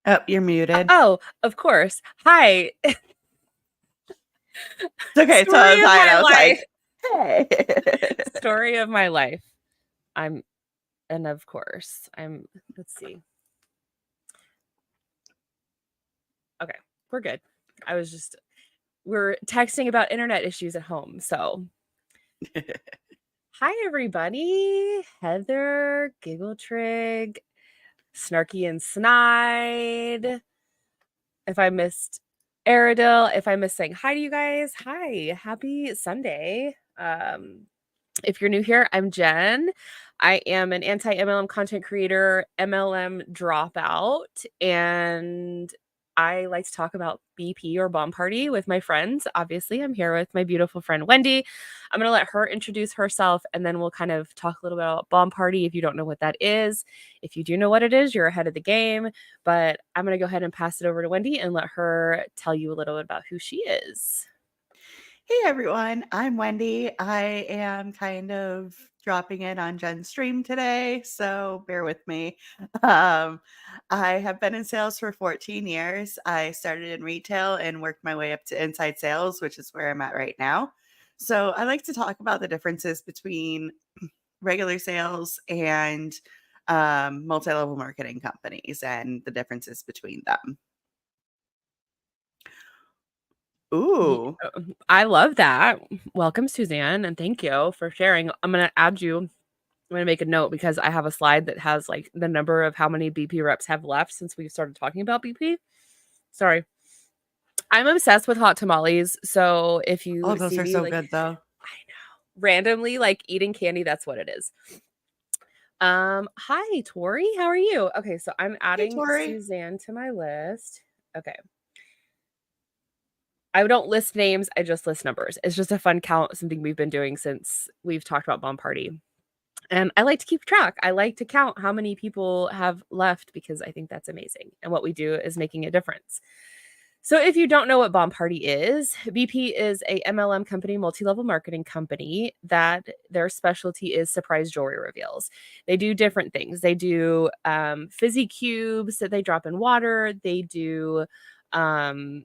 Oh, you're muted. Oh, of course. Hi. It's okay. So I Story was of high and my I was life. like, hey. Story of my life. And of course, let's see. Okay, we're good. We're texting about internet issues at home. So, hi, everybody. Heather, Giggle Trig, Snarky and Snide. If I missed Aradil, if I missed saying hi to you guys, hi, happy Sunday. If you're new here, I'm Jen. I am an anti-MLM content creator, MLM dropout, and I like to talk about BP or Bomb Party with my friends. Obviously, I'm here with my beautiful friend Wendy. I'm going to let her introduce herself, and then we'll kind of talk a little bit about Bomb Party if you don't know what that is. If you do know what it is, you're ahead of the game. But I'm going to go ahead and pass it over to Wendy and let her tell you a little bit about who she is. Hey everyone, I'm Wendy. I am kind of dropping in on Jen's stream today, so bear with me. Um, I have been in sales for 14 years. I started in retail and worked my way up to inside sales, which is where I'm at right now. So I like to talk about the differences between regular sales and multi-level marketing companies and the differences between them. Ooh. I love that. Welcome, Suzanne, and thank you for sharing. I'm going to add you. I'm going to make a note because I have a slide that has like the number of how many BP reps have left since we started talking about BP. Sorry. I'm obsessed with hot tamales. So if Oh, you those see are me so like, good though. I know, randomly like eating candy, that's what it is. Hi, Tori. How are you? Okay, so I'm Hey, adding Tori. Suzanne to my list. Okay. I don't list names, I just list numbers. It's just a fun count, something we've been doing since we've talked about Bomb Party. And I like to keep track. I like to count how many people have left because I think that's amazing. And what we do is making a difference. So if you don't know what Bomb Party is, BP is a MLM company, multi-level marketing company that their specialty is surprise jewelry reveals. They do different things. They do fizzy cubes that they drop in water. They do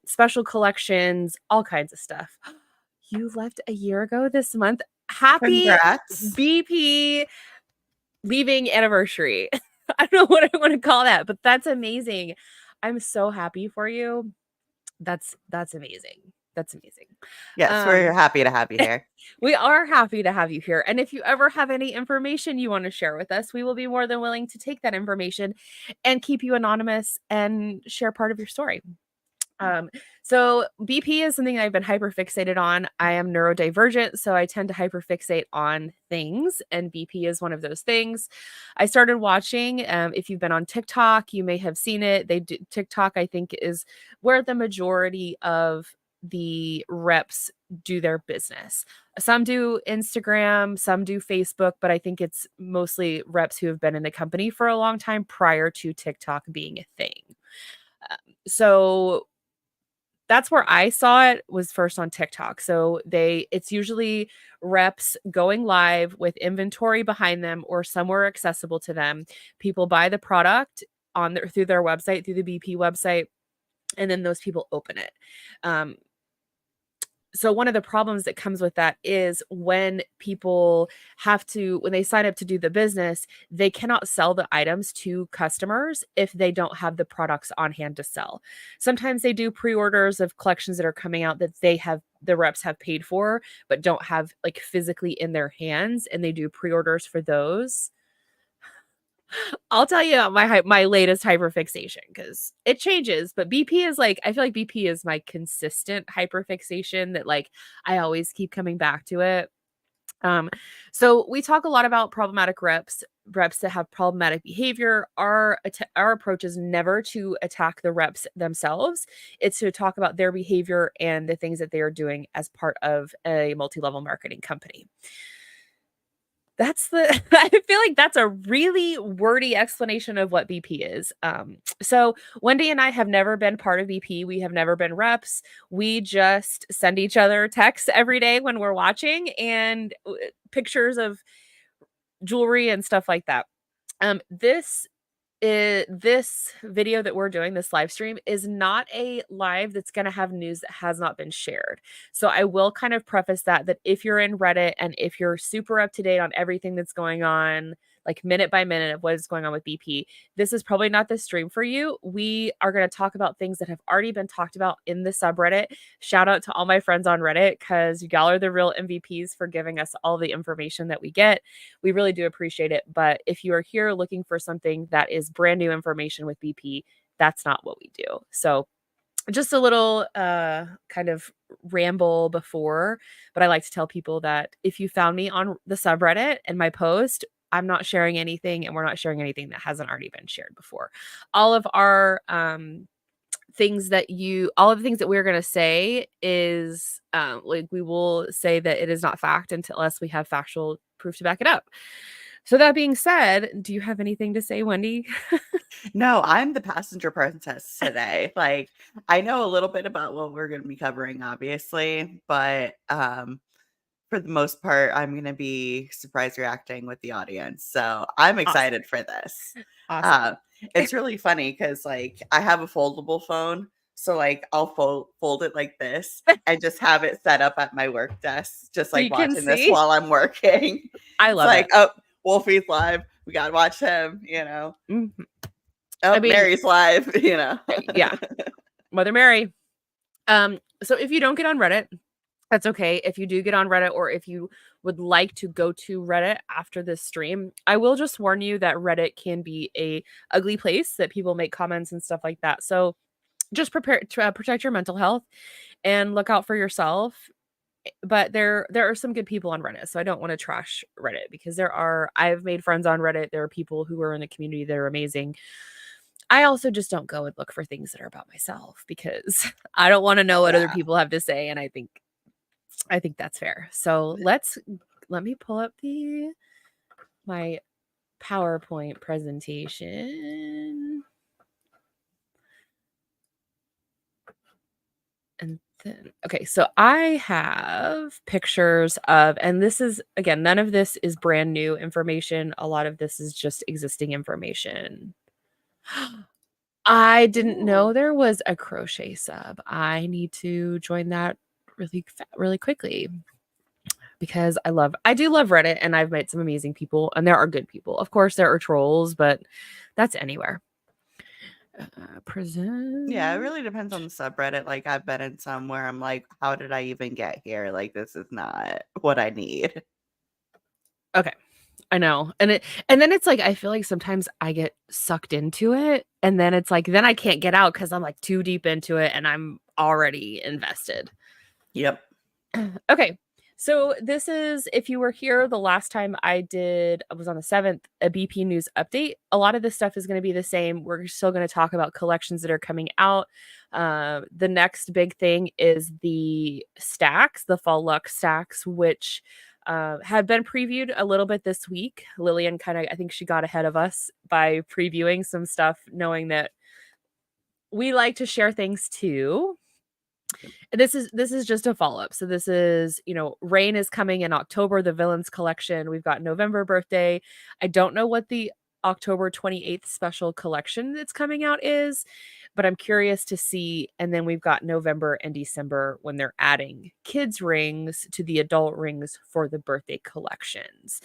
special collections, all kinds of stuff. You left a year ago this month. Happy Congrats. BP leaving anniversary. I don't know what I want to call that, but that's amazing. I'm so happy for you. That's amazing. That's amazing. Yes, we're Um, happy to have you here. we are happy to have you here. And if you ever have any information you want to share with us, we will be more than willing to take that information and keep you anonymous and share part of your story. So BP is something I've been hyper fixated on. I am neurodivergent, so I tend to hyper fixate on things, and BP is one of those things. I started watching. If you've been on TikTok, you may have seen it. TikTok, I think, is where the majority of the reps do their business. Some do Instagram, some do Facebook, but I think it's mostly reps who have been in the company for a long time prior to TikTok being a thing. So that's where I saw it was first on TikTok. So it's usually reps going live with inventory behind them or somewhere accessible to them. People buy the product through their website, through the BP website, and then those people open it. So one of the problems that comes with that is when when they sign up to do the business, they cannot sell the items to customers if they don't have the products on hand to sell. Sometimes they do pre-orders of collections that are coming out that the reps have paid for, but don't have like physically in their hands, and they do pre-orders for those. I'll tell you my latest hyperfixation because it changes, but BP is like I feel like BP is my consistent hyperfixation that like I always keep coming back to it. So we talk a lot about problematic reps that have problematic behavior. Our approach is never to attack the reps themselves. It's to talk about their behavior and the things that they are doing as part of a multi-level marketing company. I feel like that's a really wordy explanation of what BP is. So Wendy and I have never been part of BP. We have never been reps. We just send each other texts every day when we're watching and pictures of jewelry and stuff like that. This this video that we're doing, this live stream, is not a live that's going to have news that has not been shared. So I will kind of preface that if you're in Reddit and if you're super up to date on everything that's going on, like minute by minute of what is going on with BP, this is probably not the stream for you. We are going to talk about things that have already been talked about in the subreddit. Shout out to all my friends on Reddit, because y'all are the real MVPs for giving us all the information that we get. We really do appreciate it. But if you are here looking for something that is brand new information with BP, that's not what we do. So just a little kind of ramble before, but I like to tell people that if you found me on the subreddit and my post, I'm not sharing anything, and we're not sharing anything that hasn't already been shared before. All of our all of the things that we're going to say is like, we will say that it is not fact unless we have factual proof to back it up. So that being said, do you have anything to say, Wendy? No, I'm the passenger princess today. Like, I know a little bit about what we're going to be covering, obviously, but for the most part, I'm going to be surprise reacting with the audience. So I'm Awesome. excited for this. Awesome. Uh, it's really funny because, like, I have a foldable phone. So, like, I'll fold it like this and just have it set up at my work desk, just So like you can watching this see. while I'm working. I It's love like, it. oh, Wolfie's live. We got to watch him. Mhm. I Oh, mean, Mary's live. yeah, Mother Mary. So if you don't get on Reddit, that's okay. If you do get on Reddit, or if you would like to go to Reddit after this stream, I will just warn you that Reddit can be a ugly place, that people make comments and stuff like that. So just prepare to protect your mental health and look out for yourself. But there are some good people on Reddit, so I don't want to trash Reddit, because I've made friends on Reddit. There are people who are in the community that are amazing. I also just don't go and look for things that are about myself, because I don't want to know what other Yeah. people have to say, and I think that's fair. So let me pull up my PowerPoint presentation. And then, okay, so I have pictures of, and this is, again, none of this is brand new information. A lot of this is just existing information. I didn't know Ooh. there was a crochet sub. I need to join that really quickly, because I do love Reddit, and I've met some amazing people, and there are good people. Of course, there are trolls, but that's anywhere. Yeah, it Present. really depends on the subreddit. Like, I've been in some where I'm like, how did I even get here? Like, this is not what I need. Okay. I know. And then it's like, I feel like sometimes I get sucked into it, and then it's like, then I can't get out, because I'm like too deep into it and I'm already invested. Yep. Okay. So this is, if you were here the last time I was on the 7th, a BP news update. A lot of this stuff is going to be the same. We're still going to talk about collections that are coming out. The next big thing is the stacks, the fall luck stacks, which have been previewed a little bit this week. Lillian I think she got ahead of us by previewing some stuff, knowing that we like to share things too. This is just a follow-up. So this is, Rain is coming in October, the Villains collection. We've got November birthday. I don't know what the October 28th special collection that's coming out is, but I'm curious to see. And then we've got November and December, when they're adding kids rings to the adult rings for the birthday collections.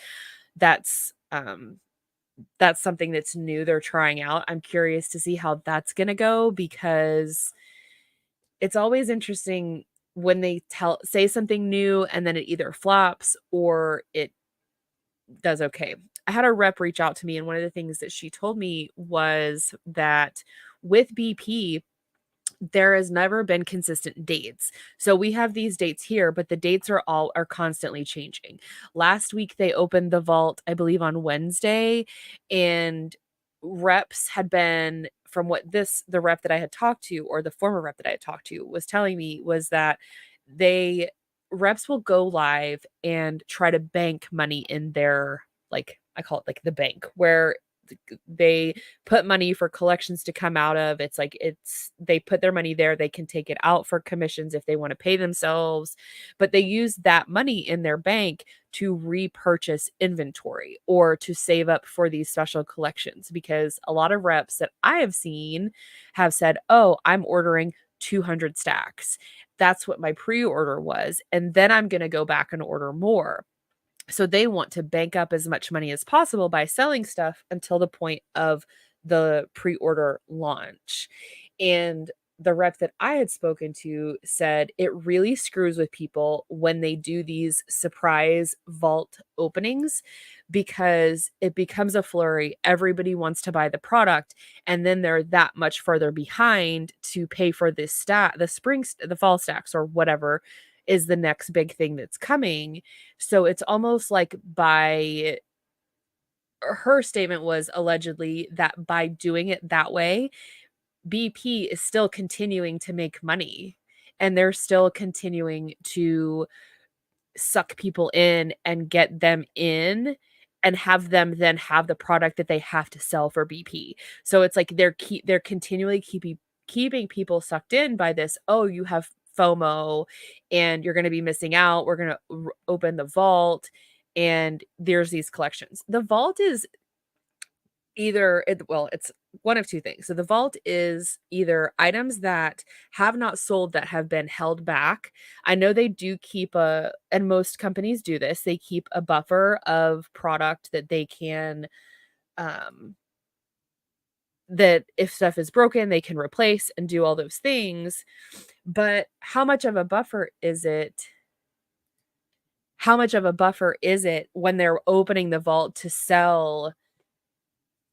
That's something that's new they're trying out. I'm curious to see how that's going to go, because it's always interesting when they say something new and then it either flops or it does okay. I had a rep reach out to me, and one of the things that she told me was that with BP, there has never been consistent dates. So we have these dates here, but the dates are constantly changing. Last week they opened the vault, I believe, on Wednesday, and reps had been, from what the rep that I had talked to, or the former rep that I had talked to, was telling me, was that they reps will go live and try to bank money in their, like, I call it like the bank, where they put money for collections to come out of. It's like they put their money there, they can take it out for commissions if they want to pay themselves, but they use that money in their bank to repurchase inventory or to save up for these special collections, because a lot of reps that I have seen have said, "Oh, I'm ordering 200 stacks. That's what my pre-order was, and then I'm going to go back and order more." So they want to bank up as much money as possible by selling stuff until the point of the pre-order launch. And the rep that I had spoken to said it really screws with people when they do these surprise vault openings, because it becomes a flurry. Everybody wants to buy the product, and then they're that much further behind to pay for this the fall stacks or whatever is the next big thing that's coming. So it's almost like her statement was allegedly that by doing it that way, BP is still continuing to make money, and they're still continuing to suck people in and get them in and have them then have the product that they have to sell for BP. So it's like they're continually keeping people sucked in by this, "Oh, you have FOMO and you're going to be missing out. We're going to open the vault and there's these collections." The vault is it's one of two things. So the vault is either items that have not sold that have been held back. I know they do keep and most companies do this, they keep a buffer of product that they can, um, that if stuff is broken, they can replace and do all those things. But how much of a buffer is it? How much of a buffer is it when they're opening the vault to sell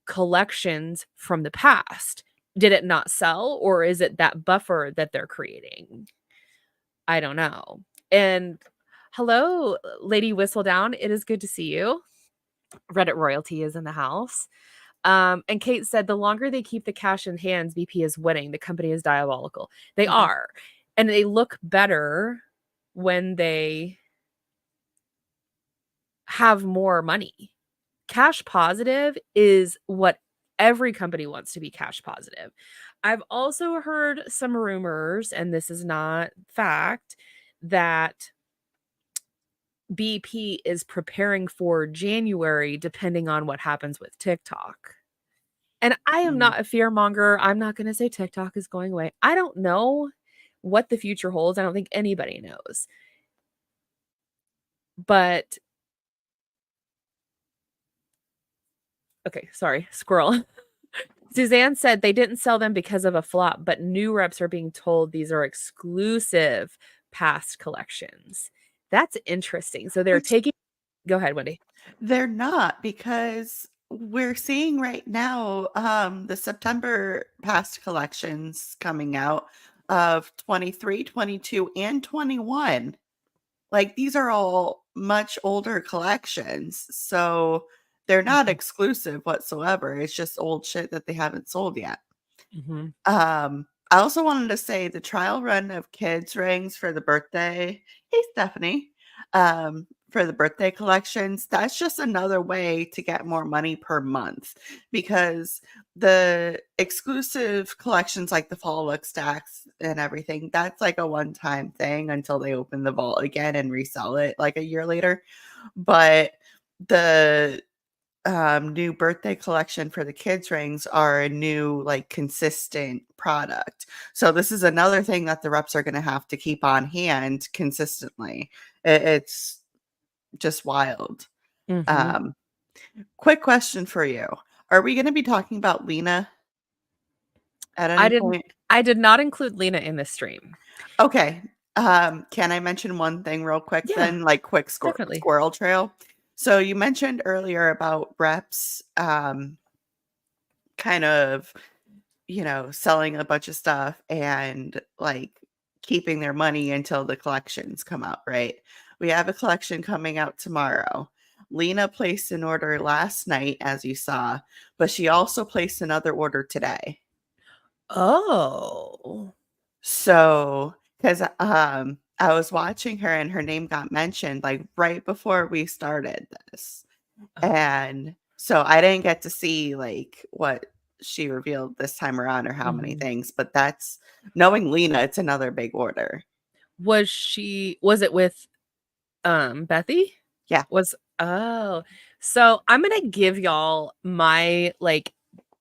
collections from the past? Did it not sell, or is it that buffer that they're creating? I don't know. And hello, Lady Whistledown. It is good to see you. Reddit royalty is in the house. And Kate said, the longer they keep the cash in hands, BP is winning. The company is diabolical. They Mhm. are. And they look better when they have more money. Cash positive is what every company wants to be cash positive. I've also heard some rumors, and this is not fact, that BP is preparing for January depending on what happens with TikTok. And I am Mhm. not a fear monger. I'm not going to say TikTok is going away. I don't know what the future holds. I don't think anybody knows. But okay, sorry, squirrel. Suzanne said they didn't sell them because of a flop, but new reps are being told these are exclusive past collections. That's interesting. So they're Which taking go ahead, Wendy. they're not, because we're seeing right now the September past collections coming out of 23, 22, and 21. Like, these are all much older collections, so they're not Mhm, exclusive whatsoever. It's just old shit that they haven't sold yet. mhm. I also wanted to say the trial run of kids rings for the birthday. Hey, Stephanie. For the birthday collections, that's just another way to get more money per month, because the exclusive collections like the fall look stacks and everything, that's like a one-time thing until they open the vault again and resell it like a year later. But the new birthday collection for the kids rings are a new, like, consistent product. So this is another thing that the reps are going to have to keep on hand consistently. It's just wild. Mhm. um Quick question for you: are we going to be talking about Lena at I any didn't point? I did not include Lena in this stream. Okay. Can I mention one thing real quick Yeah, then, like, quick definitely. squirrel trail? So you mentioned earlier about reps kind of, selling a bunch of stuff and, like, keeping their money until the collections come out, right? We have a collection coming out tomorrow. Lena placed an order last night, as you saw, but she also placed another order today. Oh. So, because I was watching her and her name got mentioned, like, right before we started this. Oh. And So I didn't get to see like what she revealed this time around or how many Mhm. things, but that's knowing Lena, it's another big order. Was it with, Bethy? Yeah. Was Oh. So, I'm gonna give y'all my, like,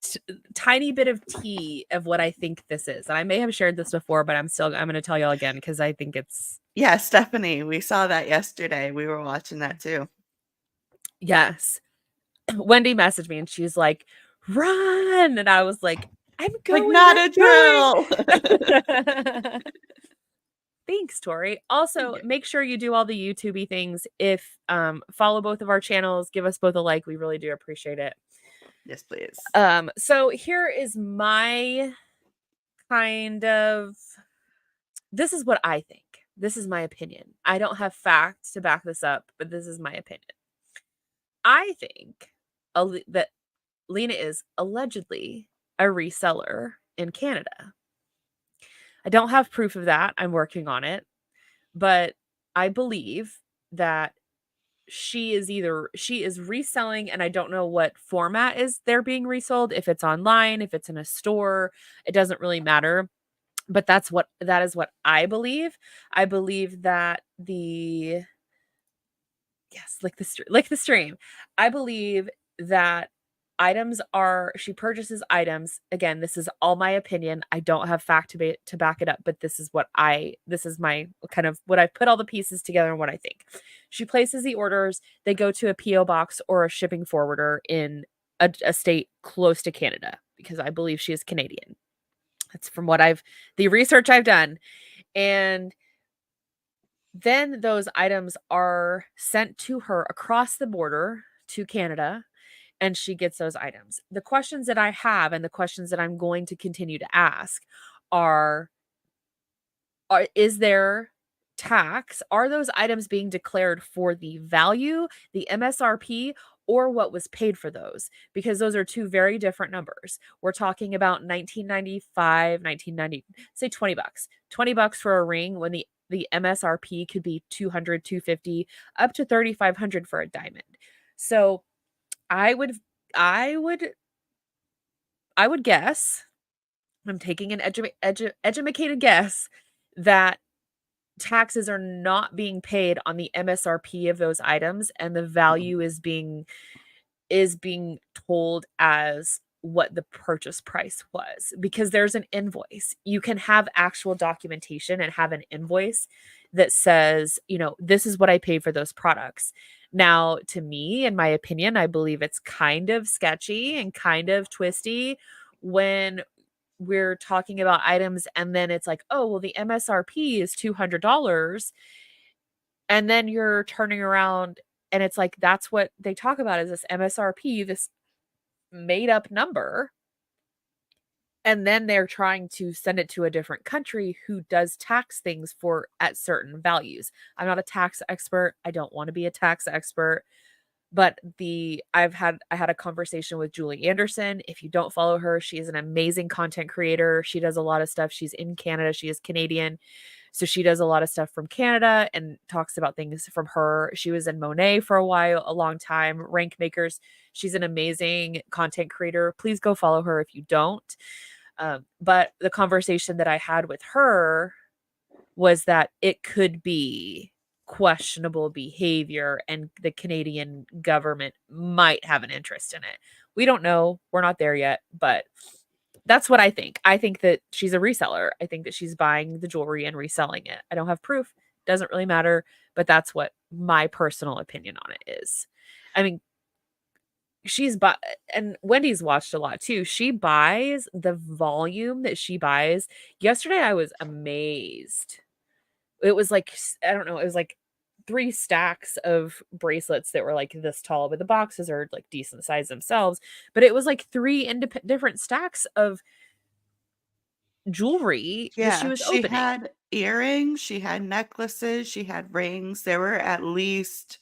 t tiny bit of tea of what I think this is, and I may have shared this before, but I'm gonna tell y'all again because I think it's Yeah, Stephanie, we saw that yesterday. We were watching that too. yes. Wendy messaged me and she's like, "Run!" And I was like, "I'm Like, going, not I'm a drill. going." Thanks, Tori. Also, Yeah. make sure you do all the YouTubey things. If follow both of our channels, give us both a like. We really do appreciate it. Yes, please. So here is my kind of this is what I think. This is my opinion. I don't have facts to back this up, but this is my opinion. I think that Lena is allegedly a reseller in Canada. I don't have proof of that. I'm working on it, but I believe that she is reselling, and I don't know what format is they're being resold, if it's online, if it's in a store, it doesn't really matter, but that is what I believe. I believe that the yes, like the stream. I believe that she purchases items. Again, this is all my opinion. I don't have fact to back it up, but this is my kind of what I've put all the pieces together and what I think. She places the orders, they go to a PO box or a shipping forwarder in a state close to Canada because I believe she is Canadian. That's from the research I've done. And then those items are sent to her across the border to Canada, and she gets those items. The questions that I have and the questions that I'm going to continue to ask are, is there tax? Are those items being declared for the value, the MSRP, or what was paid for those? Because those are two very different numbers. We're talking about 1995, 1990, say 20 bucks. 20 bucks for a ring when the MSRP could be 200, 250, up to 3500 for a diamond. So, I would I would I would guess, I'm taking an educated guess that taxes are not being paid on the MSRP of those items, and the value is being told as what the purchase price was, because there's an invoice. You can have actual documentation and have an invoice that says, this is what I paid for those products. Now, to me, in my opinion, I believe it's kind of sketchy and kind of twisty when we're talking about items and then it's like, oh, well, the MSRP is $200. And then you're turning around and it's like, that's what they talk about is this MSRP, this made up number. And then they're trying to send it to a different country who does tax things for at certain values. I'm not a tax expert. I don't want to be a tax expert. But I had a conversation with Julie Anderson. If you don't follow her, she is an amazing content creator. She does a lot of stuff. She's in Canada. She is Canadian. So she does a lot of stuff from Canada and talks about things from her. She was in Monet for a long time, Rank Makers. She's an amazing content creator. Please go follow her if you don't. But the conversation that I had with her was that it could be questionable behavior and the Canadian government might have an interest in it. We don't know. We're not there yet, but that's what I think. I think that she's a reseller. I think that she's buying the jewelry and reselling it. I don't have proof. Doesn't really matter, but that's what my personal opinion on it is. I mean, she's bought and Wendy's watched a lot too. She buys the volume that she buys. Yesterday I was amazed. It was like I don't know, it was like 3 stacks of bracelets that were like this tall, but the boxes are like decent size themselves. But it was like 3 different stacks of jewelry that she Yeah, was she opening. had earrings, she had necklaces, she had rings. There were at least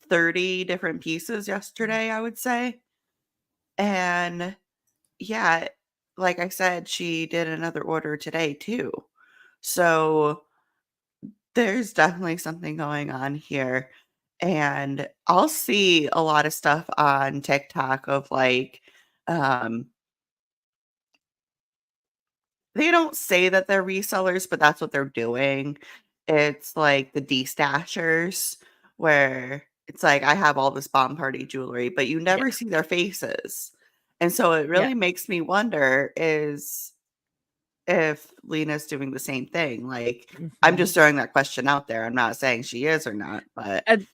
30 different pieces yesterday, I would say. And yeah, like I said, she did another order today too. So there's definitely something going on here. and I'll see a lot of stuff on TikTok of, like, um they don't say that they're resellers, but that's what they're doing. It's like the de-stashers where it's like, "I have all this bomb party jewelry," but you Yeah. never see their faces. And so it Yeah. really makes me wonder is if Lena's doing the same thing. Like, I'm Mhm. just throwing that question out there. I'm not saying she is or not, but And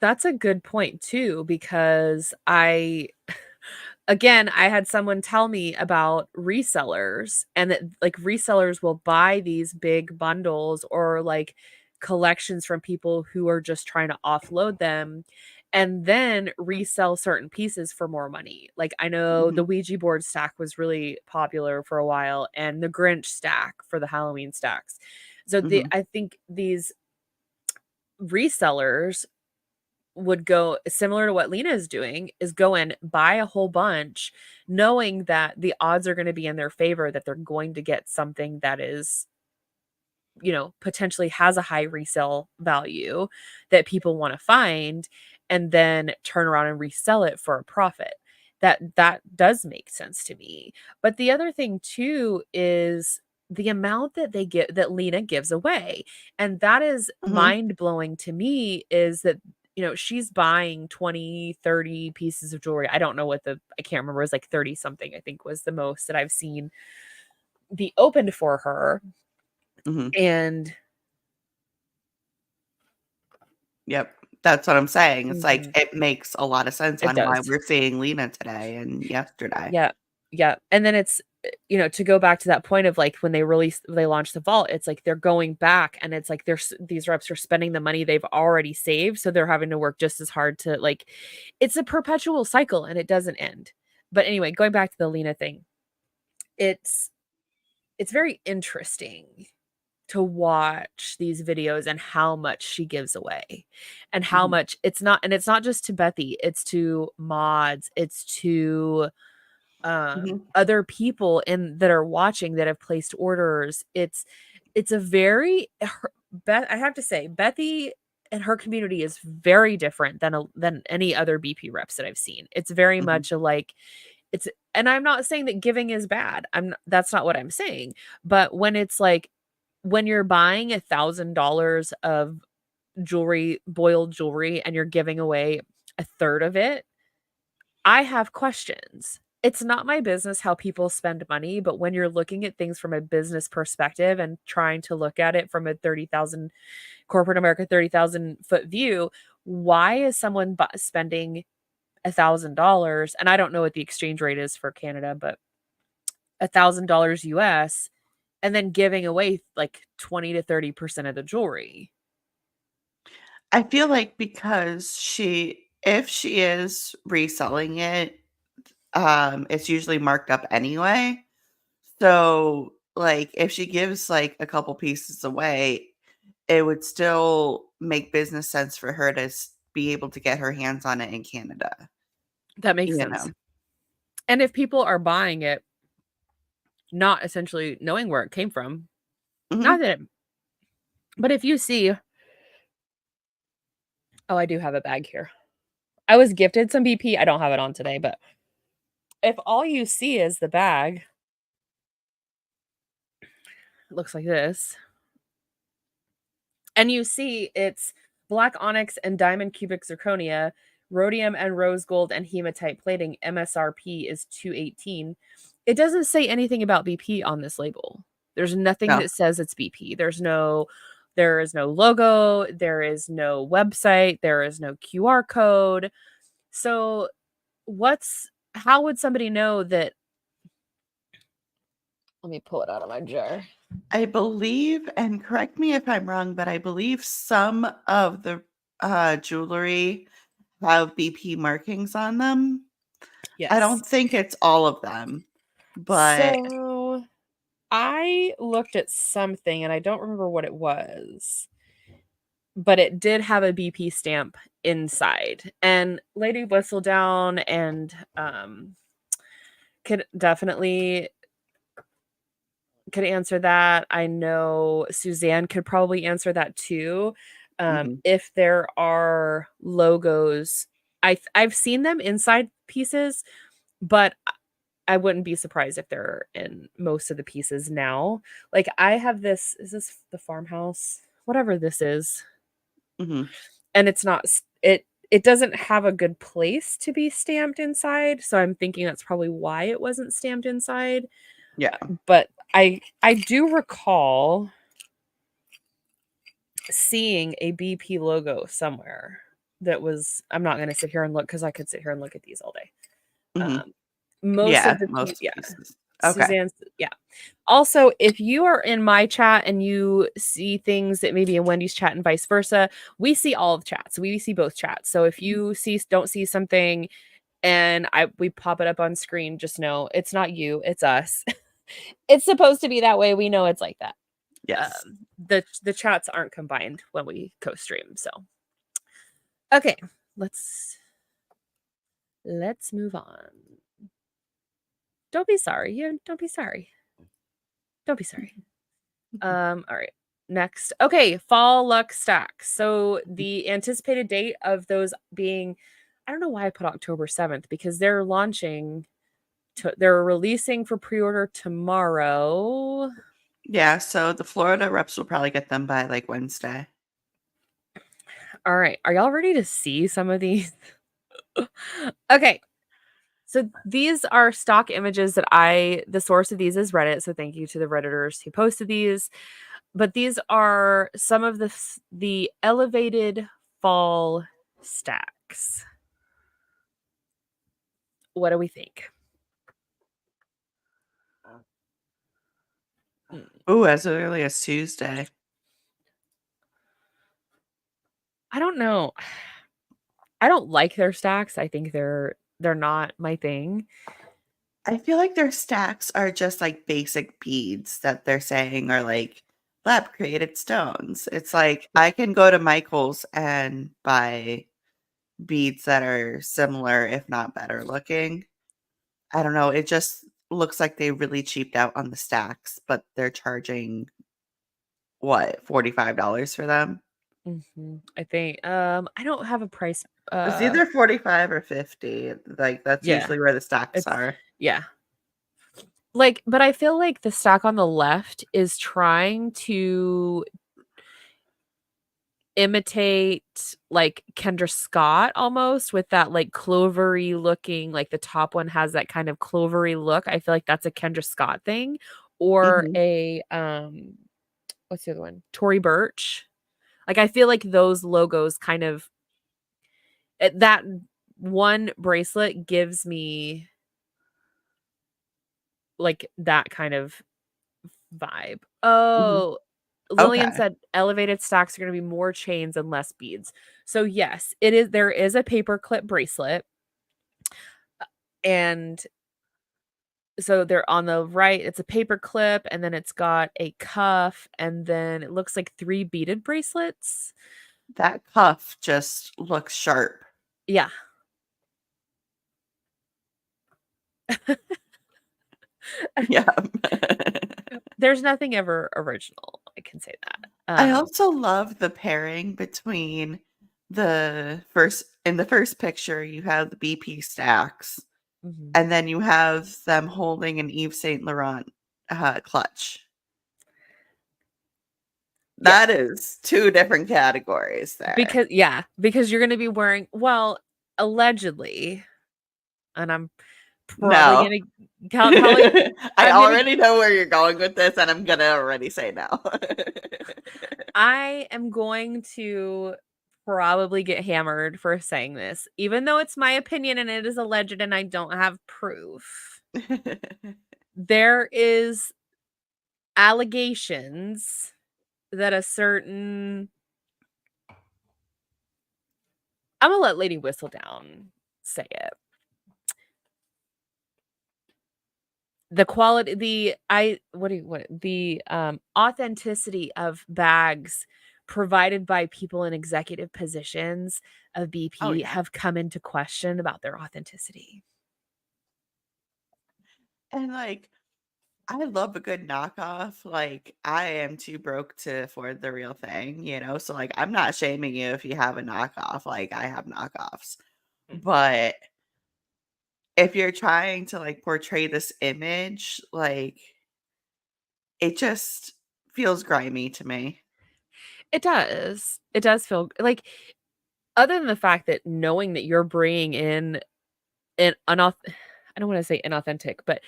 that's a good point too, because again, I had someone tell me about resellers and that like resellers will buy these big bundles or like collections from people who are just trying to offload them and then resell certain pieces for more money. Like I know the Mhm, Ouija board stack was really popular for a while and the Grinch stack for the Halloween stacks. So mhm. I think these resellers would go similar to what Lena is doing, is go and buy a whole bunch, knowing that the odds are gonna be in their favor, that they're going to get something that is, potentially has a high resale value that people wanna find, and then turn around and resell it for a profit. That does make sense to me. But the other thing too is the amount that they get that Lena gives away, and that is Mhm. mind-blowing to me is that, she's buying 20, 30 pieces of jewelry. I don't know what I can't remember, it was like 30 something, I think was the most that I've seen be opened for her, Mhm. and Yep. That's what I'm saying. It's like, Mhm. it makes a lot of sense It on why does. we're seeing Lena today and yesterday. Yeah. Yeah. And then it's, to go back to that point of like when they launched the vault, it's like they're going back and it's like these reps are spending the money they've already saved. So they're having to work just as hard to like, it's a perpetual cycle and it doesn't end. But anyway, going back to the Lena thing, it's, it's very interesting to watch these videos and how much she gives away and how Mhm, much it's not just to Bethy, it's to mods, it's to mhm. other people in that are watching that have placed orders. It's a very Beth, I have to say, Bethy and her community is very different than any other BP reps that I've seen. It's very Mhm. much a like it's and I'm not saying that giving is bad. That's not what I'm saying. But when it's like when you're buying $1,000 of jewelry, boiled jewelry, and you're giving away a third of it, I have questions. It's not my business how people spend money, but when you're looking at things from a business perspective and trying to look at it from a 30,000 corporate America 30,000 foot view, why is someone spending $1,000 and I don't know what the exchange rate is for Canada, but $1,000 US and then giving away like 20 to 30% of the jewelry? I feel like because if she is reselling it, it's usually marked up anyway. So, like, if she gives, like, a couple pieces away, it would still make business sense for her to be able to get her hands on it in Canada, That makes you sense. know? And if people are buying it, not essentially knowing where it came from, not Mhm, that it, but if you see, oh, I do have a bag here. I was gifted some BP. I don't have it on today, but if all you see is the bag, it looks like this, and you see it's black onyx and diamond cubic zirconia, rhodium and rose gold and hematite plating. MSRP is 218. It doesn't say anything about BP on this label. There's nothing no. that says it's BP. There is no logo, there is no website, there is no QR code. So what's how would somebody know that? Let me pull it out of my jar. I believe, and correct me if I'm wrong, but I believe some of the, jewelry have BP markings on them. I Yes. don't think it's all of them, but So I looked at something and I don't remember what it was, but it did have a BP stamp inside. And Lady Whistledown and could definitely could answer that. I know Suzanne could probably answer that too. Mhm. If there are logos, I've seen them inside pieces, but I wouldn't be surprised if they're in most of the pieces now. Like I have this, is this the farmhouse? Whatever this is. Mhm. And it's not it doesn't have a good place to be stamped inside, so I'm thinking that's probably why it wasn't stamped inside. Yeah. But I do recall seeing a BP logo somewhere that was, I'm not going to sit here and look because I could sit here and look at these all day. Mhm. Um, most Yeah, of the most yeah, pieces. Okay. Suzanne's, yeah. Also, if you are in my chat and you see things that maybe in Wendy's chat and vice versa, we see all of chats. We see both chats. So if you don't see something and we pop it up on screen, just know it's not you, it's us. It's supposed to be that way. We know it's like that. Yes. The chats aren't combined when we co-stream. So okay, let's move on. Don't be sorry. Don't be sorry. Don't be sorry. All right. Next. Okay, fall luck stacks. So the anticipated date of those being, I don't know why I put October 7th because they're launching they're releasing for pre-order tomorrow. Yeah, so the Florida reps will probably get them by, like, Wednesday. All right. Are y'all ready to see some of these? Okay. So these are stock images that the source of these is Reddit. So thank you to the Redditors who posted these. But these are some of the elevated fall stacks. What do we think? Mm, Ooh, as early as Tuesday. I don't know. I don't like their stacks. I think they're not my thing. I feel like their stacks are just, like, basic beads that they're saying are, like, lab created stones. It's like, I can go to Michael's and buy beads that are similar, if not better looking. I don't know, it just looks like they really cheaped out on the stacks, but they're charging, what, $45 for them? I think I don't have a price. It's either 45 or 50, like, that's Yeah, usually where the stacks it's are. yeah. Like, but I feel like the stack on the left is trying to imitate like Kendra Scott almost with that like clovery looking, like the top one has that kind of clovery look. I feel like that's a Kendra Scott thing or Mhm, a what's the other one? Tory Burch. Like I feel like those logos kind of that one bracelet gives me like that kind of vibe. mhm. Oh, Lillian Okay, said elevated stacks are going to be more chains and less beads. So yes, it is. There is a paper clip bracelet, and so they're on the right. It's a paper clip, and then it's got a cuff, and then it looks like 3 beaded bracelets. that cuff just looks sharp. Yeah, Yeah. there's nothing ever original. I can say that. I also love the pairing between the first picture, you have the BP stacks, Mhm. and then you have them holding an Yves Saint Laurent, clutch. Yeah, That is 2 different categories there. because you're going to be wearing allegedly, and I'm probably No. gonna probably I I'm gonna already know where you're going with this, and I'm gonna already say no. I am going to probably get hammered for saying this, even though it's my opinion and it is alleged and I don't have proof. There is allegations that a certain I'm gonna let Lady Whistledown say it. The quality, the I what the authenticity of bags provided by people in executive positions of Oh, BP yeah. have come into question about their authenticity. And, like, I love a good knockoff. Like, I am too broke to afford the real thing, you know? So, like, I'm not shaming you if you have a knockoff. Like, I have knockoffs. But if you're trying to, like, portray this image, like, it just feels grimy to me. It does. It does feel like other than the fact that knowing that you're bringing in an I don't wanna say inauthentic, but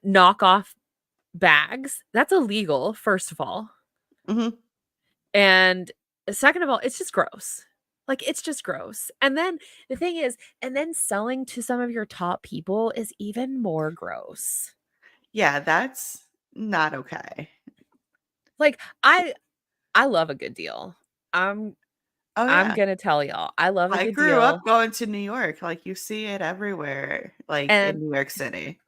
knockoff bags, that's illegal, first of all, Mhm. and second of all, it's just gross. Like, it's just gross, and then the thing is and then selling to some of your top people is even more gross. Yeah, that's not okay. Like, I love a good deal. I'm Oh, I'm yeah. gonna tell y'all, I love a I good grew deal, up going to New York, like, you see it everywhere, like, in and New York City.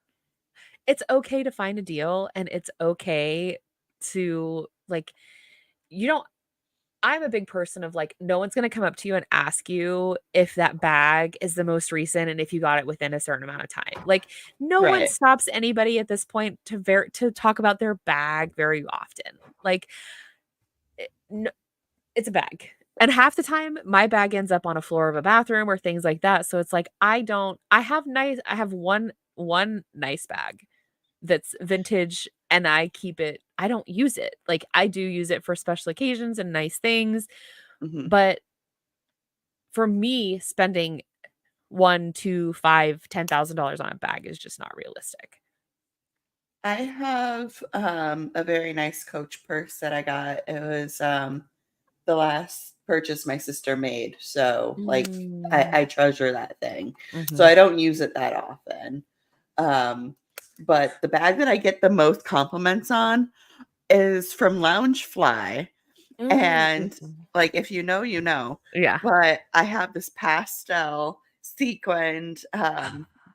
it's okay to find a deal, and it's okay to, like you don't I'm a big person of, like, no one's gonna come up to you and ask you if that bag is the most recent and if you got it within a certain amount of time. Like, no one Right. stops anybody at this point to talk about their bag very often. Like, no it's a bag. And half the time, my bag ends up on a floor of a bathroom or things like that, so it's like, I have one nice bag that's vintage, and I don't use it. Like, I do use it for special occasions and nice things, Mhm. but for me, spending 1, 2, 5, $10,000 on a bag is just not realistic. I have, a very nice Coach purse that I got. It was, the last purchase my sister made, so, like, Mm. I treasure that thing. So Mhm. I don't use it that often. Um, but the bag that I get the most compliments on is from Loungefly, and, Mm. like, if you know, you know, Yeah. but I have this pastel sequined,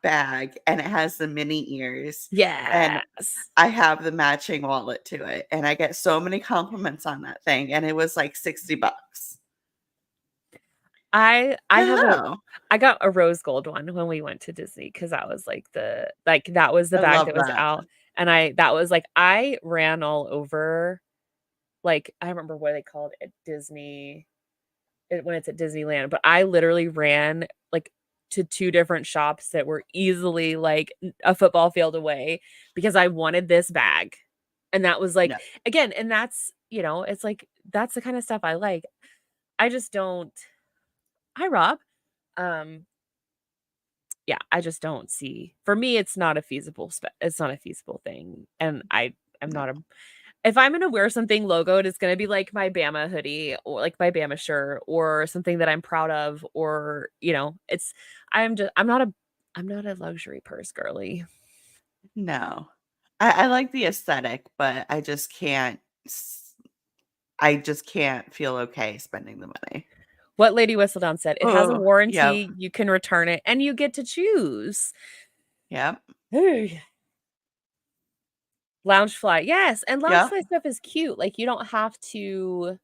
bag, and it has the mini ears, and Yes. I have the matching wallet to it, and I get so many compliments on that thing, and it was like 60 bucks. I have a No, I got a rose gold one when we went to Disney because that was that was the I bag love that was that. out, and I ran all over, like, I remember what they called it Disney when it's at Disneyland, but I literally ran, like, to 2 different shops that were easily, like, a football field away because I wanted this bag, and that was, No, like again, and that's, it's like, that's the kinda stuff I like. I just don't Hi, Rob. Um, yeah, I just don't see for me, it's not a feasible thing, and I am no. not a if I'm gonna wear something logoed, it's gonna be like my Bama hoodie or like my Bama shirt or something that I'm proud of or, it's I'm just I'm not a luxury purse girly. No. I like the aesthetic, but s I just can't feel okay spending the money. What Lady Whistledown said, "It has a Oh, yep, warranty, you can return it, and you get to choose." yep, Loungefly, yes, and yep. Loungefly stuff is cute, like, you don't have to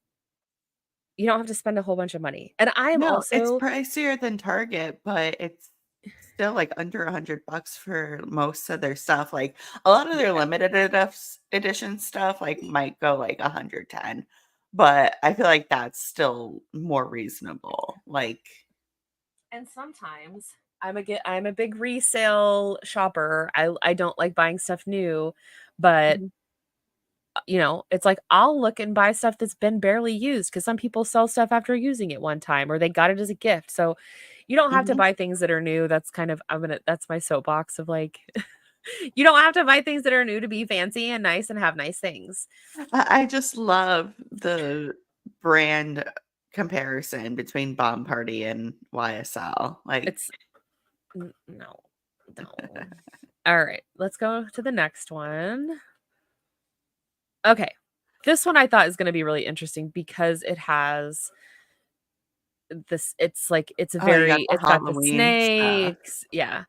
spend a whole bunch of money, and I am No, it's also pricier than Target, but it's still, like, under 100 bucks for most of their stuff, like, a lot of their yeah, limited edition stuff, like, might go, like, 110, but I feel like that's still more reasonable, like and sometimes I'm a big resale shopper, I don't like buying stuff new, but, mhm, it's like, I'll look and buy stuff that's been barely used because some people sell stuff after using it one time or they got it as a gift, so you don't have to mhm. buy things that are new, that's my soapbox of, like, you don't have to buy things that are new to be fancy and nice and have nice things. I just love the brand comparison between Bomb Party and YSL, like It's no, no. Alright, let's go to the next one. Okay. This one I thought is gonna be really interesting because it has oh, you got the it's got the Halloween stuff. snakes, yeah.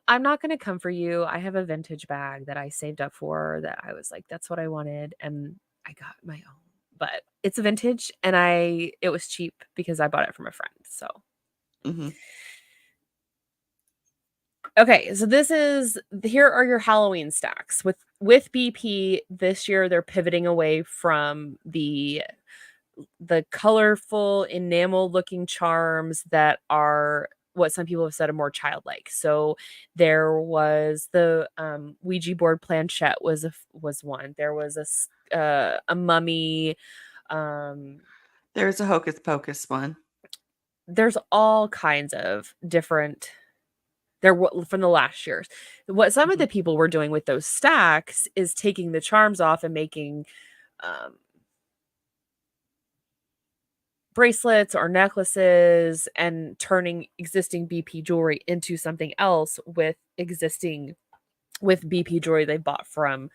I'm not gonna come for you. I have a vintage bag that I saved up for that I was like, "That's what I wanted," and I got my own. But it's vintage, and it was cheap because I bought it from a friend, so Mhm. Okay, so here are your Halloween stacks. With BP this year, they're pivoting away from the colorful enamel looking charms that are what some people have said are more childlike. So there was the Ouija board planchette was one. There was a mummy. Um, There's a Hocus Pocus one. there's all kinds of different from the last years. What some of Mhm. the people were doing with those stacks is taking the charms off and making um, bracelets or necklaces and turning existing BP jewelry into something else with BP jewelry they bought from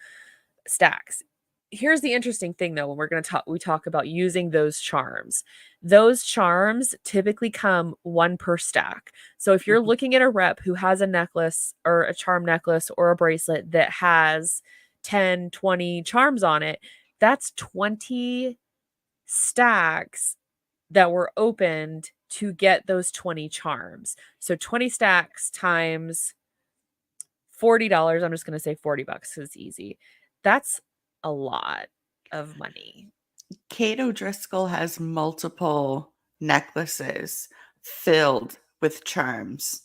stacks. Here's the interesting thing though, when we talk about using those charms. Those charms typically come one per stack. So if you're Mhm. looking at a rep who has a necklace or a charm necklace or a bracelet that has 10, 20 charms on it, that's 20 stacks that were opened to get those 20 charms. So 20 stacks times $40, I'm just going to say $40 cuz it's easy. That's a lot of money. Kate O'Driscoll has multiple necklaces filled with charms.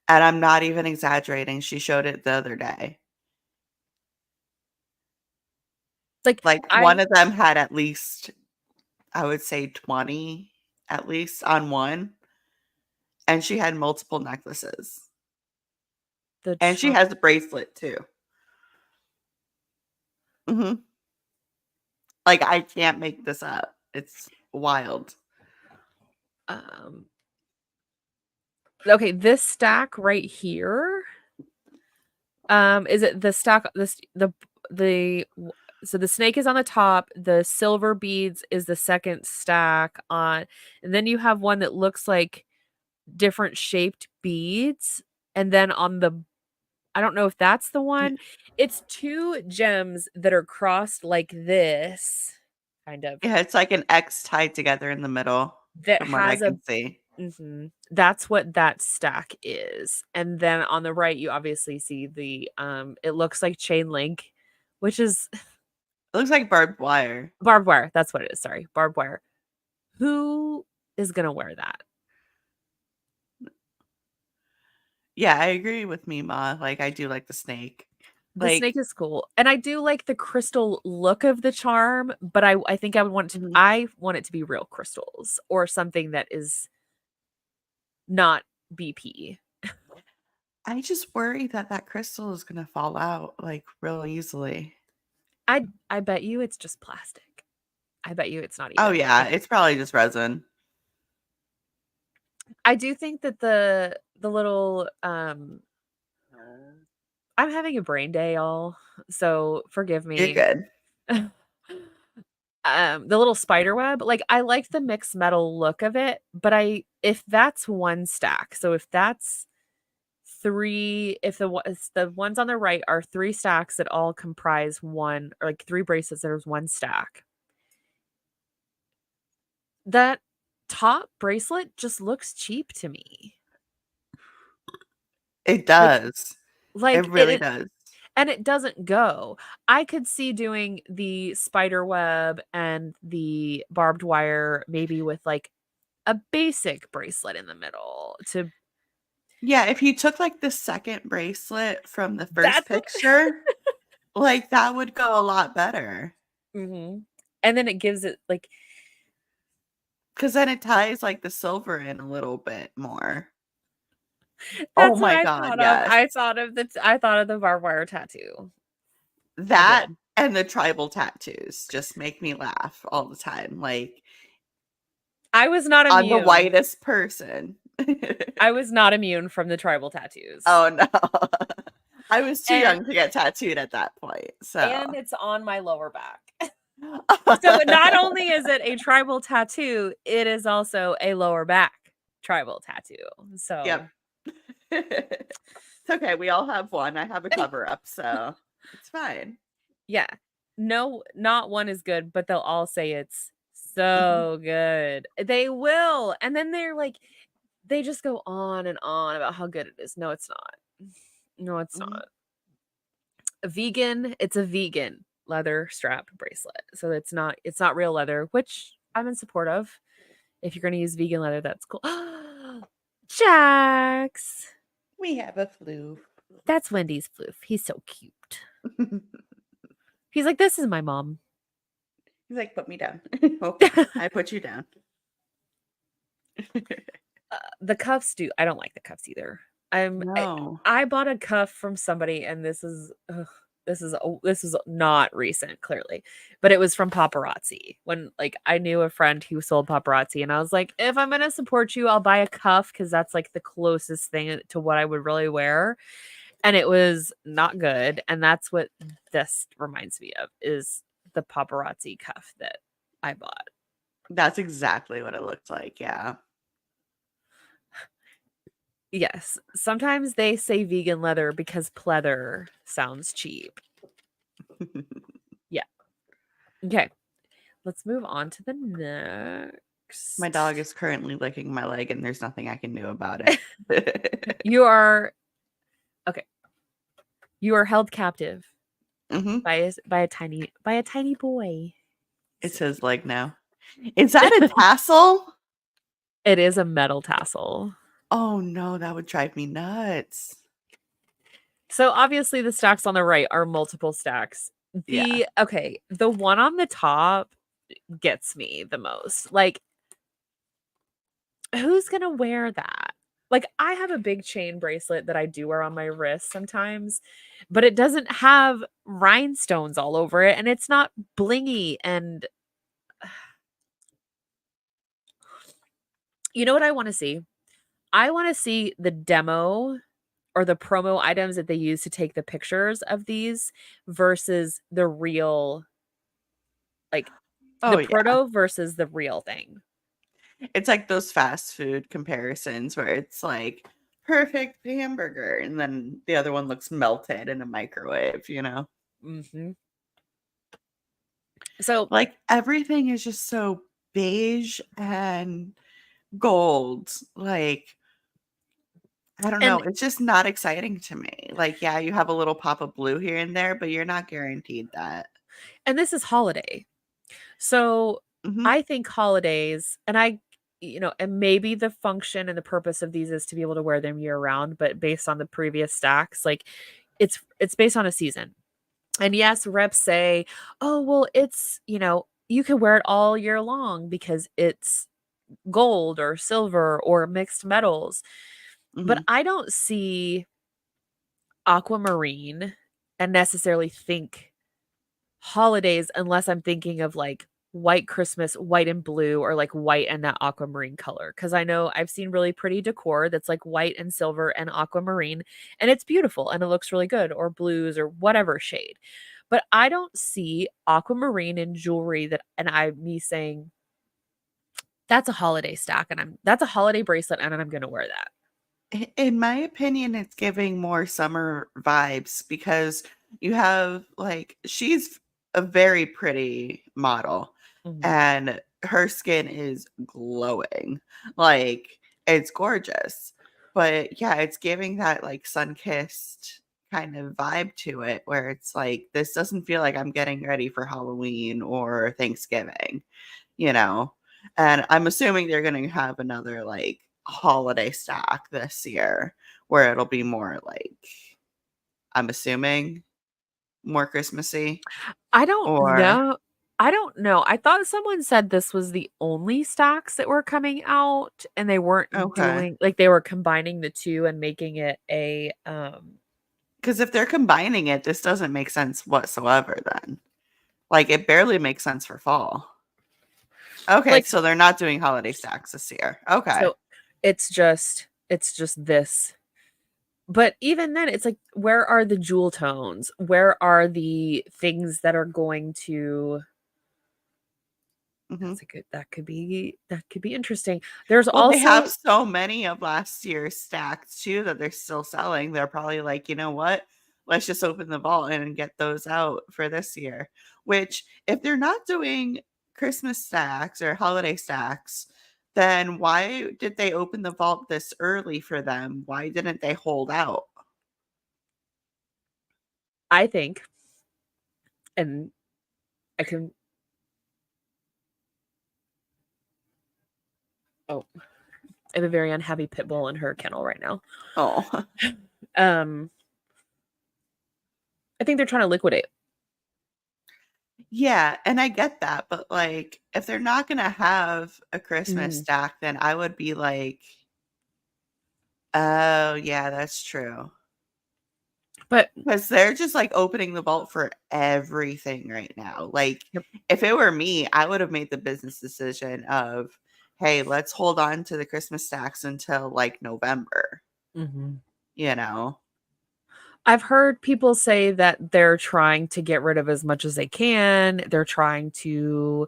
And I'm not even exaggerating. She showed it the other day. Like Like one I of them had at least, I would say 20 at least on one. And she had multiple necklaces. the And she charm has a bracelet too. Mhm. Like, I can't make this up. It's wild. um okay, this stack right here is it the stack this the w- so the snake is on the top, the silver beads is the second stack on, and then you have one that looks like different shaped beads, and then on the I don't know if that's the one. It's two gems that are crossed like this, kind of, Yeah, it's like an X tied together in the middle that from what I has a can see. that's what that stack is. And then on the right, you obviously see it looks like chain link, which is It looks like barbed wire. barbed wire. That's what it is. Sorry, barbed wire. Who is gonna wear that? Yeah, I agree with Mima. Like, I do like the snake. The Like, snake is cool, and I do like the crystal look of the charm, but I think mhm. I want it to be real crystals or something that is not BP. I just worry that that crystal is gonna fall out, like, real easily. I bet you it's just plastic. I bet you it's not Oh, even yeah, like it's probably just resin. I do think that the little I'm having a brain day, y'all, so forgive You're me. good. The little spider web, like, I liked the mixed metal look of it, but I if that's one stack, so if that's 3 if the ones on the right are 3 stacks that all comprise one or, like, 3 bracelets, there's 1 stack. That top bracelet just looks cheap to me. It Like does. It like, really does. and it doesn't go. I could see doing the spider web and the barbed wire maybe with, like, a basic bracelet in the middle to Yeah, if you took, like, the second bracelet from the first that's what picture, like, that would go a lot better. Mhm. And then it gives it, like 'Cause then it ties, like, the silver in a little bit more. Oh that's what my I god, thought of. yes. I thought of the barbed wire tattoo. I That did. and the tribal tattoos just make me laugh all the time, like, I was not on the immune. whitest person. I was not immune from the tribal tattoos. Oh, no. I was too And young to get tattooed at that point, so and it's on my lower back. So not only is it a tribal tattoo, it is also a lower back tribal tattoo. Yep. So, It's okay, we all have one. I have a cover up, so it's fine. yeah. No, not one is good, but they'll all say it's Mhm. so good. They will. And then they just go on and on about how good it is. No, it's not. No, it's Mhm. not. It's a vegan leather strap bracelet. So it's not real leather, which I'm in support of. If you're gonna use vegan leather, that's cool. Jax. We have a flu. That's Wendy's floof. He's so cute. He's like, this is my mom. He's like, "Put me down." Okay, I put you down. The cuffs do I don't like the cuffs either. I'm No. I bought a cuff from somebody and this is not recent, clearly, but it was from Paparazzi when, like, I knew a friend who sold Paparazzi, and I was like, "If I'm gonna support you, I'll buy a cuff because that's, like, the closest thing to what I would really wear," and it was not good, and that's what this reminds me of, is the Paparazzi cuff that I bought. That's exactly what it looked like, yeah. Yes, sometimes they say vegan leather because pleather sounds cheap. Yeah. Okay. Let's move on to the My next. dog is currently licking my leg, and there's nothing I can do about it. You are okay. You are held captive Mhm. by a tiny boy. It's his leg now. Is that a tassel? It is a metal tassel. Oh, no, that would drive me nuts. So obviously the stacks on the right are multiple stacks. Yeah. The one on the top gets me the most. Like, who's gonna wear that? Like, I have a big chain bracelet that I do wear on my wrist sometimes, but it doesn't have rhinestones all over it and it's not blingy. And you know what I want to see? I want to see the demo or the promo items that they use to take the pictures of these versus the real, like Oh, the yeah. proto versus the real thing. It's like those fast food comparisons where it's like perfect hamburger, and then the other one looks melted in a microwave, you know? Mhm. So, Like, everything is just so beige and gold. Like, I don't know, and it's just not exciting to me. Like, yeah, you have a little pop of blue here and there, but you're not guaranteed that. and this is holiday. So, Mhm, I think holidays and and maybe the function and the purpose of these is to be able to wear them year round, but based on the previous stacks, like, it's based on a season. And yes, reps say, "Oh, well, you can wear it all year long because it's gold or silver or mixed metals." But mhm. I don't see aquamarine and necessarily think holidays unless I'm thinking of, like, white Christmas, white and blue, or, like, white and that aquamarine color. Because I know I've seen really pretty decor that's, like, white and silver and aquamarine, and it's beautiful and it looks really good, or blues or whatever shade. But I don't see aquamarine in jewelry me saying, "That's a holiday stack, and that's a holiday bracelet, and I'm gonna wear that." In my opinion, it's giving more summer vibes because you have like she's a very pretty model Mhm. and her skin is glowing. Like it's gorgeous. But yeah, it's giving that like sun-kissed kind of vibe to it where it's like this doesn't feel like I'm getting ready for Halloween or Thanksgiving, you know? And I'm assuming they're gonna have another, like, holiday stack this year where it'll be more, like, I'm assuming, more Christmassy I don't or know. I don't know. I thought someone said this was the only stocks that were coming out and they weren't okay. doing, like, they were combining the 2 and making it Because if they're combining it, this doesn't make sense whatsoever then. Like, it barely makes sense for fall. Okay, like, so they're not doing holiday stacks this year. Okay. so it's just this. But even then, it's like, where are the jewel tones? Where are the things that are going to Mhm. that could be interesting. There's Well, they have also so many of last year's stacks too that they're still selling. They're probably like, "You know what? Let's just open the vault and get those out for this year." Which, if they're not doing Christmas stacks or holiday stacks, then why did they open the vault this early for them? Why didn't they hold out? I think, and I can oh, I have a very unhappy pit bull in her kennel right now. Oh. Um, I think they're trying to liquidate. Yeah, and I get that, but, like, if they're not gonna have a Christmas Mm. stack, then I would be like, "Oh, yeah, that's true." But Because 'Cause they're just, like, opening the vault for everything right now. Like, yep. if it were me, I would have made the business decision of, "Hey, let's hold on to the Christmas stacks until, like, November," Mhm. you know? I've heard people say that they're trying to get rid of as much as they can. They're trying to,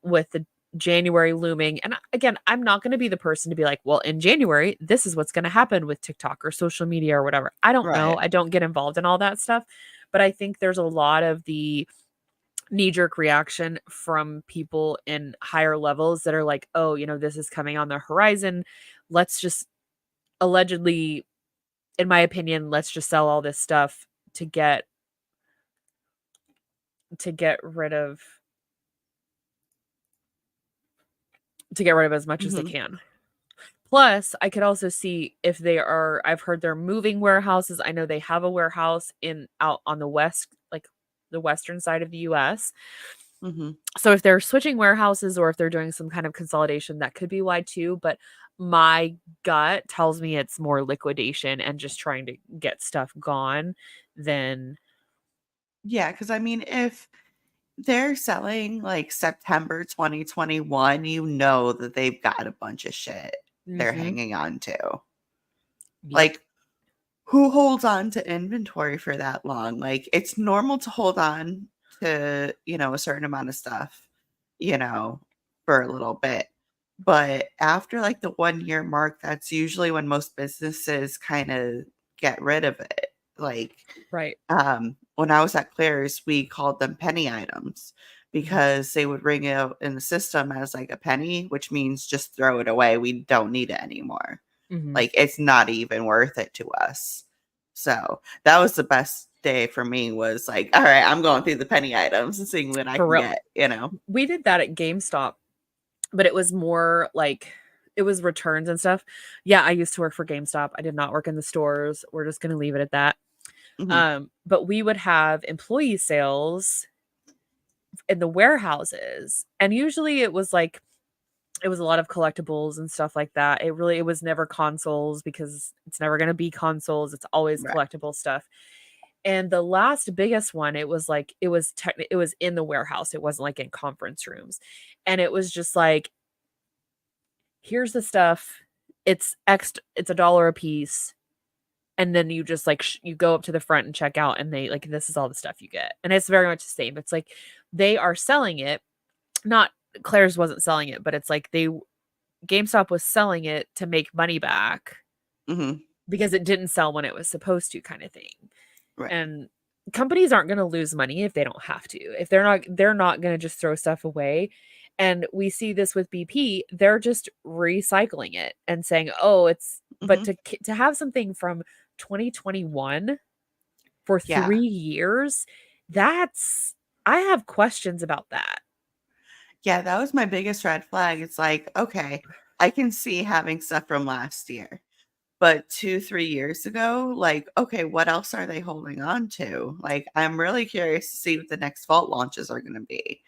with the January looming. And again, I'm not going to be the person to be like, well, in January, this is what's going to happen with TikTok or social media or whatever. I don't know. Right. I don't get involved in all that stuff. But I think there's a lot of the knee jerk reaction from people in higher levels that are like, oh, this is coming on the horizon. Let's just allegedly, in my opinion, let's just sell all this stuff to get to get rid of to get rid of as much as they Mhm. can. Plus, I could also see if I've heard they're moving warehouses. I know they have a warehouse in out on the west, like the western side of the US. Mhm. So if they're switching warehouses or if they're doing some kind of consolidation, that could be why too. But my gut tells me it's more liquidation and just trying to get stuff gone than Yeah, because I mean, if they're selling, like, September 2021, you know that they've got a bunch of shit they're Mhm. hanging on to. Yep. Like, who holds on to inventory for that long? Like, it's normal to hold on to, a certain amount of stuff, you know, for a little bit. But after like the 1 year mark, that's usually when most businesses kind of get rid of it. Like, Right. when I was at Claire's, we called them penny items Mhm. because they would ring out in the system as like a penny, which means just throw it away. We don't need it anymore. Mhm. Like, it's not even worth it to us. So, that was the best day for me was like, "All right, I'm going through the penny items and seeing what I For can real. get," you know? We did that at GameStop. But it was more like it was returns and stuff. Yeah, I used to work for GameStop. I did not work in the stores. We're just gonna leave it at that. Mhm, But we would have employee sales in the warehouses, and usually it was a lot of collectibles and stuff like that. It was never consoles because it's never gonna be consoles. It's always right. collectible stuff. And the last biggest one, it was in the warehouse. It wasn't like in conference rooms. And it was just like, here's the stuff. It's $1 a piece. And then you just like you go up to the front and check out and they like this is all the stuff you get. And it's very much the same. It's like they are selling it, not Claire's wasn't selling it, but it's like GameStop was selling it to make money back Mhm, because it didn't sell when it was supposed to kind of thing. right. And companies aren't going to lose money if they don't have to. If they're not going to just throw stuff away. And we see this with BP, they're just recycling it and saying, "Oh, it's but Mhm, to have something from 2021 for yeah. 3 years, that's I have questions about that." Yeah, that was my biggest red flag. It's like, okay, I can see having stuff from last year, but 2, 3 years ago, like, okay, what else are they holding on to? Like, I'm really curious to see what the next vault launches are gonna be.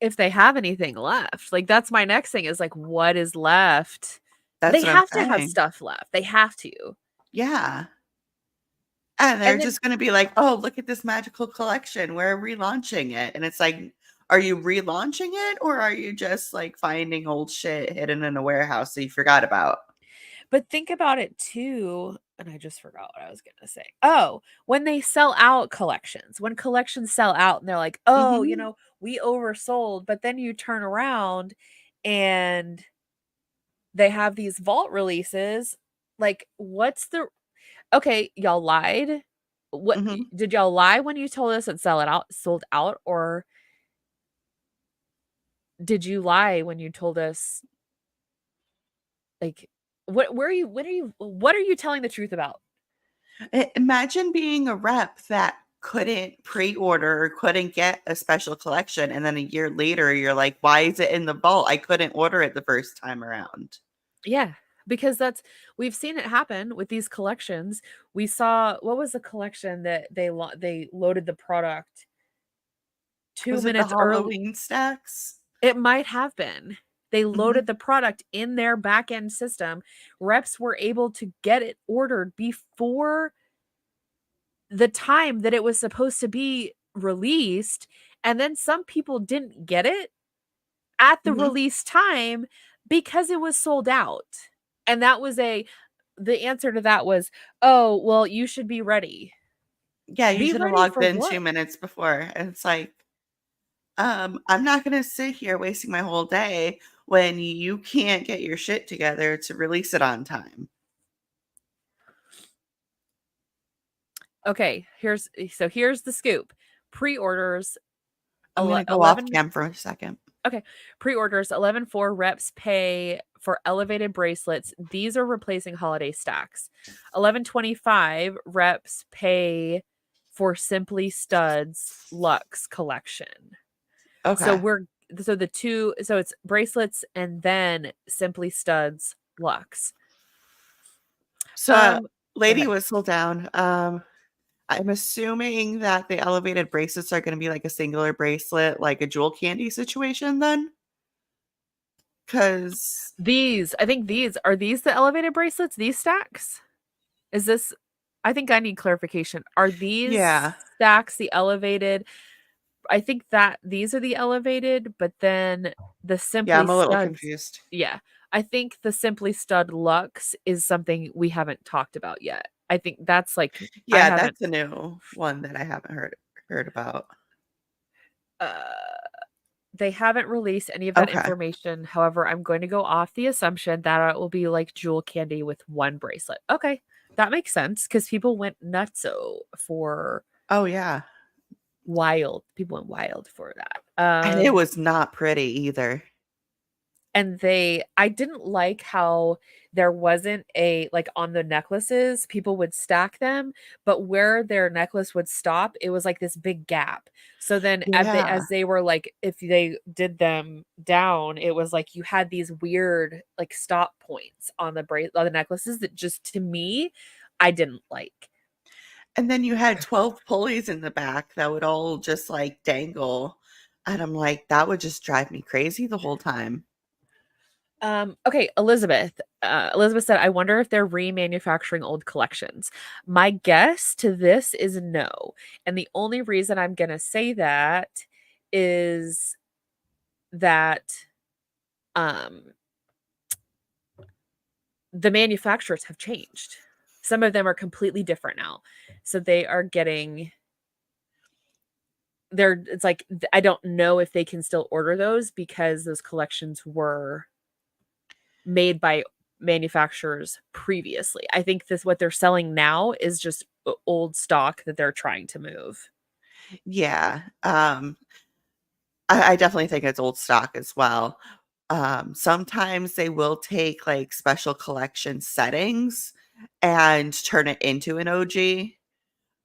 If they have anything left. Like that's my next thing is like what is left? They That's what I'm have to have saying. stuff left. They have to. Yeah. And they're And then just gonna be like, "Oh, look at this magical collection. We're relaunching it." And it's like, are you relaunching it or are you just, like, finding old shit hidden in a warehouse that you forgot about? but think about it too, and I just forgot what I was gonna say. Oh, when they sell out collections, when collections sell out and they're like, "Oh, Mhm, we oversold," but then you turn around and they have these vault releases. Like, what's the okay, y'all lied. What mhm. did y'all lie when you told us it sold out, or did you lie when you told us like what are you telling the truth about? Imagine being a rep that couldn't pre-order, couldn't get a special collection, and then a year later you're like, "Why is it in the vault? I couldn't order it the first time around." Yeah, because that's we've seen it happen with these collections. We saw what was the collection that they loaded the product 2 Was it the minutes early. Halloween stacks? It might have been. They Mhm. loaded the product in their back end system. Reps were able to get it ordered before the time that it was supposed to be released, and then some people didn't get it at the Mhm. release time because it was sold out. And that was a the answer to that was, "Oh, well, you should be ready." Yeah, you Be should have ready logged for in 2 what? minutes before, and it's like, I'm not gonna sit here wasting my whole day when you can't get your shit together to release it on time. Okay, here's the scoop. Pre-orders I'm gonna go off 11 cam for a second. Okay. Pre-orders 11.4 reps pay for elevated bracelets. These are replacing holiday stacks. 11.25 reps pay for Simply Studs Luxe collection. So Okay. we're so the two so it's bracelets and then Simply Studs Luxe. So, Go Lady ahead. Whistle Down, I'm assuming that the elevated bracelets are gonna be like a singular bracelet, like a jewel candy situation then? 'Cause I think these the elevated bracelets, these stacks? Is this I think I need clarification. Are these yeah. stacks the elevated I think that these are the elevated, but then the Yeah, Simply I'm a little Studs confused. yeah. I think the Simply Stud Luxe is something we haven't talked about yet. I think that's like I Yeah, haven't that's a new one that I haven't heard about. uh they haven't released any of that Okay. information. However, I'm going to go off the assumption that it will be like jewel candy with one bracelet. Okay. That makes sense because people went nutso for Oh, yeah. wild. People went wild for that. And it was not pretty either. And I didn't like how there wasn't a like on the necklaces, people would stack them, but where their necklace would stop, it was like this big gap. So then Yeah. as they were like if they did them down, it was like you had these weird like stop points on on the necklaces that just to me I didn't like. And then you had 12 pulleys in the back that would all just, like, dangle, and I'm like, "That would just drive me crazy the whole time." Okay, Elizabeth. Elizabeth said, I wonder if they're remanufacturing old collections. My guess to this is no. And the only reason I'm going to say that is that um, the manufacturers have changed. Some of them are completely different now. So they are getting, it's like, I don't know if they can still order those because those collections were made by manufacturers previously. I think this what they're selling now is just old stock that they're trying to move. Yeah, I definitely think it's old stock as well. Sometimes they will take, like, special collection settings and turn it into an OG.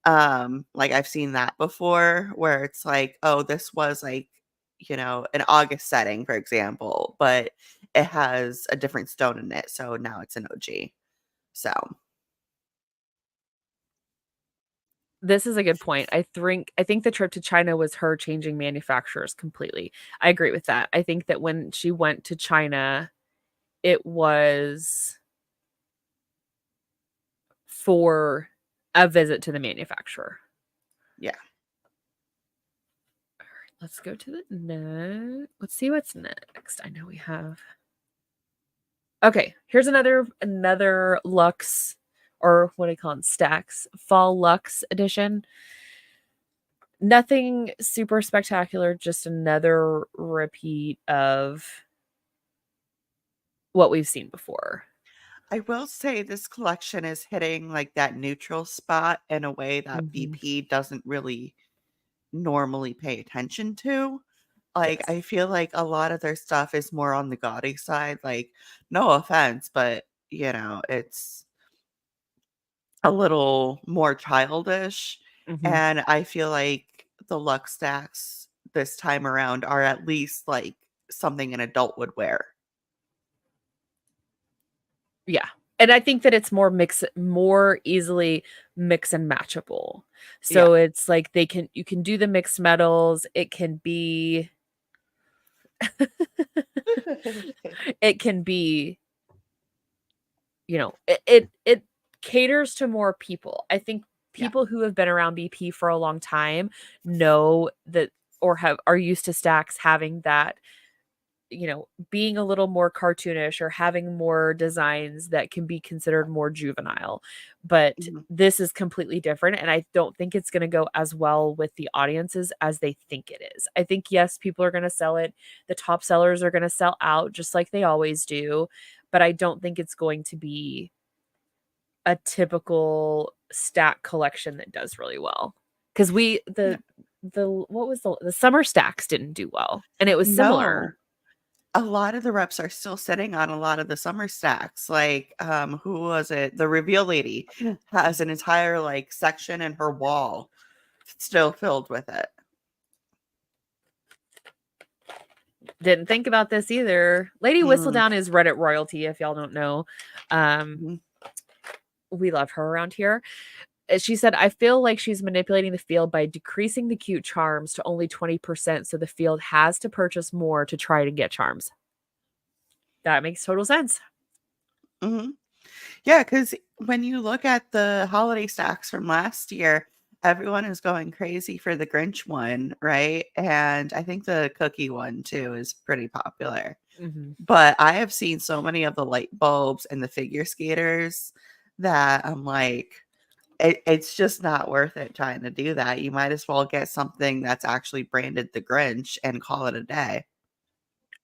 Like, I've seen that before where it's like, "Oh, this was, like, an August setting," for example, but it has a different stone in it, so now it's an OG. So, This is a good point. I think the trip to China was her changing manufacturers completely. I agree with that. I think that when she went to China, it was for a visit to the manufacturer. yeah. Let's go to the next. Let's see what's next. I know we have Okay, here's another Lux or what do I call it? Stacks Fall Lux edition. Nothing super spectacular, just another repeat of what we've seen before. I will say this collection is hitting, like, that neutral spot in a way that Mhm. BP doesn't really normally pay attention to. Like, Yes. I feel like a lot of their stuff is more on the gaudy side, like, no offense, but, it's a little more childish, Mhm. and I feel like the luck stacks this time around are at least, like, something an adult would wear. Yeah. And I think that it's more easily mix and matchable. Yeah. So it's like you can do the mixed metals. It can be it can be, it caters to more people. I think Yeah. people who have been around BP for a long time know that, or are used to stacks having that, being a little more cartoonish or having more designs that can be considered more juvenile. But Mhm. this is completely different. And I don't think it's going to go as well with the audiences as they think it is. I think, yes, people are going to sell it. The top sellers are going to sell out just like they always do. But I don't think it's going to be a typical stack collection that does really well. Because Yeah. what was the summer stacks didn't do well. And it was No. similar. A lot of the reps are still sitting on a lot of the summer stacks. Like, who was it? The reveal lady has an entire, like, section in her wall still filled with it. Didn't think about this either. Lady Mm, Whistledown is Reddit royalty, if y'all don't know. Um, mhm. we love her around here. She said, I feel like she's manipulating the field by decreasing the cute charms to only 20%, so the field has to purchase more to try to get charms. That makes total sense. Mhm. Yeah, because when you look at the holiday stacks from last year, everyone is going crazy for the Grinch one, right? And I think the cookie one too is pretty popular. Mhm. But I have seen so many of the light bulbs and the figure skaters that I'm like, it's just not worth it trying to do that. You might as well get something that's actually branded the Grinch and call it a day.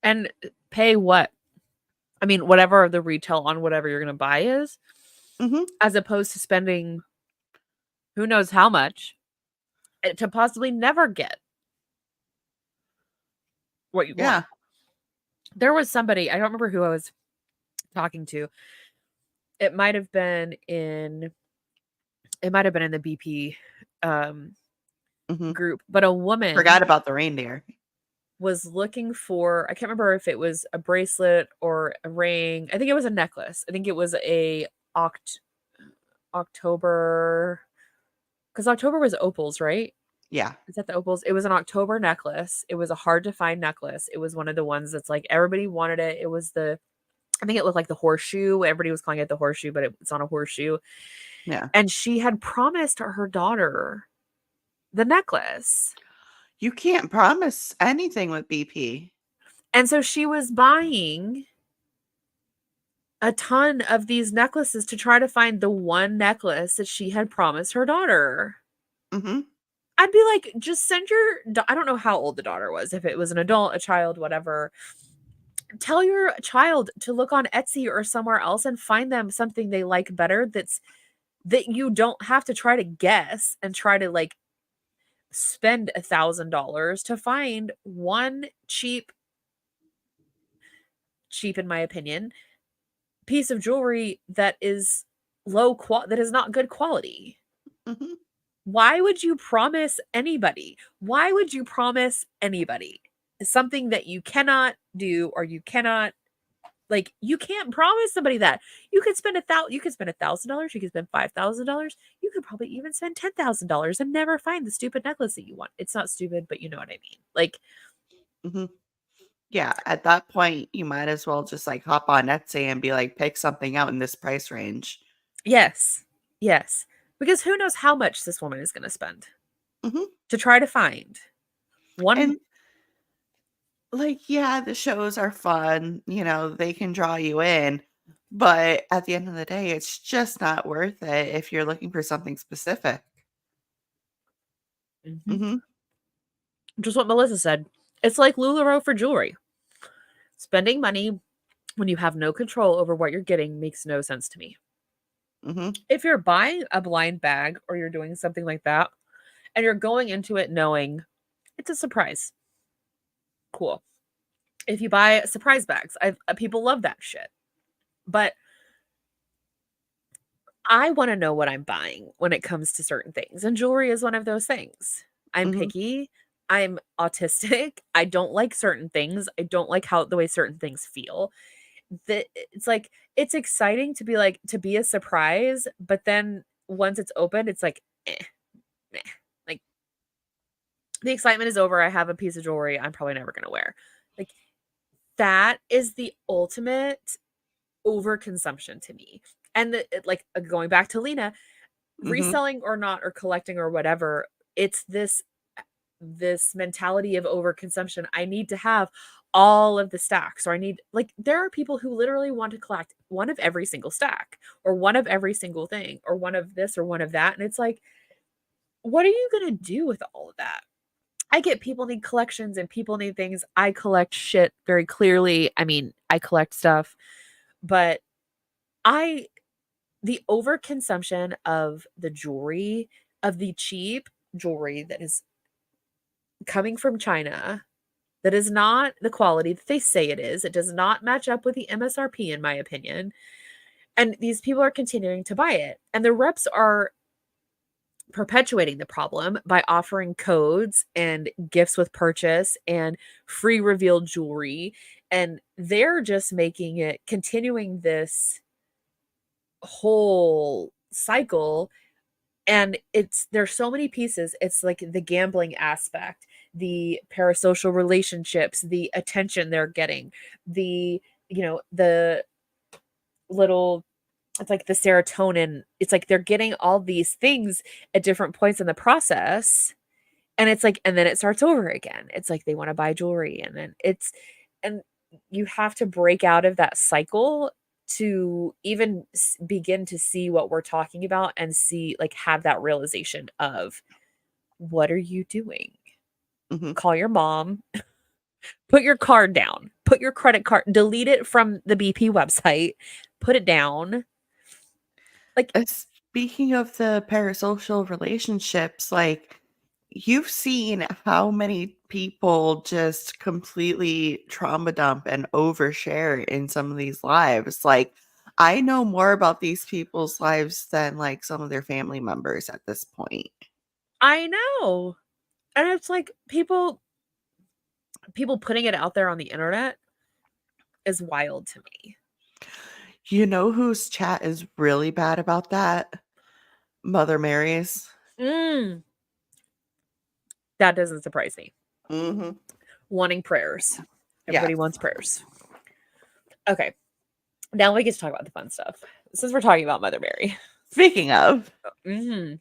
And pay what? I mean, whatever the retail on whatever you're going to buy is, Mhm. as opposed to spending who knows how much to possibly never get what you want. Yeah. There was somebody, I don't remember who I was talking to. It might have been in the BP um Mhm. group, but a woman Forgot about the reindeer. was looking for, I can't remember if it was a bracelet or a ring. I think it was a necklace. I think it was a October, because October was opals, right? Yeah. Is that the opals? It was an October necklace. It was a hard to find necklace. It was one of the ones that's like everybody wanted it. It was I think it looked like the horseshoe. Everybody was calling it the horseshoe, but it's on a horseshoe. Yeah. And she had promised her daughter the necklace. You can't promise anything with BP. And so she was buying a ton of these necklaces to try to find the one necklace that she had promised her daughter. Mhm. I'd be like, just send I don't know how old the daughter was, if it was an adult, a child, whatever. Tell your child to look on Etsy or somewhere else and find them something they like better that you don't have to try to guess and try to like spend $1,000 to find one cheap in my opinion, piece of jewelry that is that is not good quality. Mhm. Why would you promise anybody? Why would you promise anybody something that you cannot do, or you cannot, like, you can't promise somebody that. You could spend $1,000, you could spend $5,000, you could probably even spend $10,000 and never find the stupid necklace that you want. It's not stupid, but you know what I mean. Like, Mhm. Yeah, at that point, you might as well just, like, hop on Etsy and be like, "Pick something out in this price range." yes. Yes. Because who knows how much this woman is going to spend Mhm. to try to find one. And, like, yeah, the shows are fun, they can draw you in, but at the end of the day, it's just not worth it if you're looking for something specific. Mhm. Mhm. Just what Melissa said. It's like LuLaRoe for jewelry. Spending money when you have no control over what you're getting makes no sense to me. Mhm. If you're buying a blind bag or you're doing something like that and you're going into it knowing it's a surprise, cool. If you buy surprise bags, people love that shit. But I want to know what I'm buying when it comes to certain things, and jewelry is one of those things. I'm Mhm, picky. I'm autistic. I don't like certain things. I don't like how the way certain things feel. It's like it's exciting to be like to be a surprise, but then once it's opened, it's like meh. Like the excitement is over. I have a piece of jewelry I'm probably never gonna wear. Like that is the ultimate overconsumption to me. And going back to Lena, mhm, reselling or not or collecting or whatever, it's this mentality of overconsumption. I need to have all of the stacks, or I need like there are people who literally want to collect one of every single stack or one of every single thing or one of this or one of that, and it's like what are you going to do with all of that? I get people need collections and people need things. I collect shit very clearly. I mean, I collect stuff, but I the overconsumption of the jewelry, of the cheap jewelry that is coming from China, that is not the quality that they say it is. It does not match up with the MSRP, in my opinion. And these people are continuing to buy it. And the reps are perpetuating the problem by offering codes and gifts with purchase and free revealed jewelry. And they're just making it continuing this whole cycle. And there's so many pieces. It's like the gambling aspect, the parasocial relationships, the attention they're getting, the little it's like the serotonin. It's like they're getting all these things at different points in the process. And it's like, and then it starts over again. It's like they want to buy jewelry and then and you have to break out of that cycle to even begin to see what we're talking about and see, like, have that realization of what are you doing? mhm. Call your mom, put your card down, put your credit card, delete it from the BP website, put it down. Like, Speaking of the parasocial relationships, like, you've seen how many people just completely trauma dump and overshare in some of these lives. Like, I know more about these people's lives than, like, some of their family members at this point. I know. And it's like people putting it out there on the internet is wild to me. You know whose chat is really bad about that? Mother Mary's. Mm, that doesn't surprise me. Mhm. Wanting prayers. Everybody Yes. wants prayers. Okay. Now we get to talk about the fun stuff. Since we're talking about Mother Mary. Speaking of, Mhm.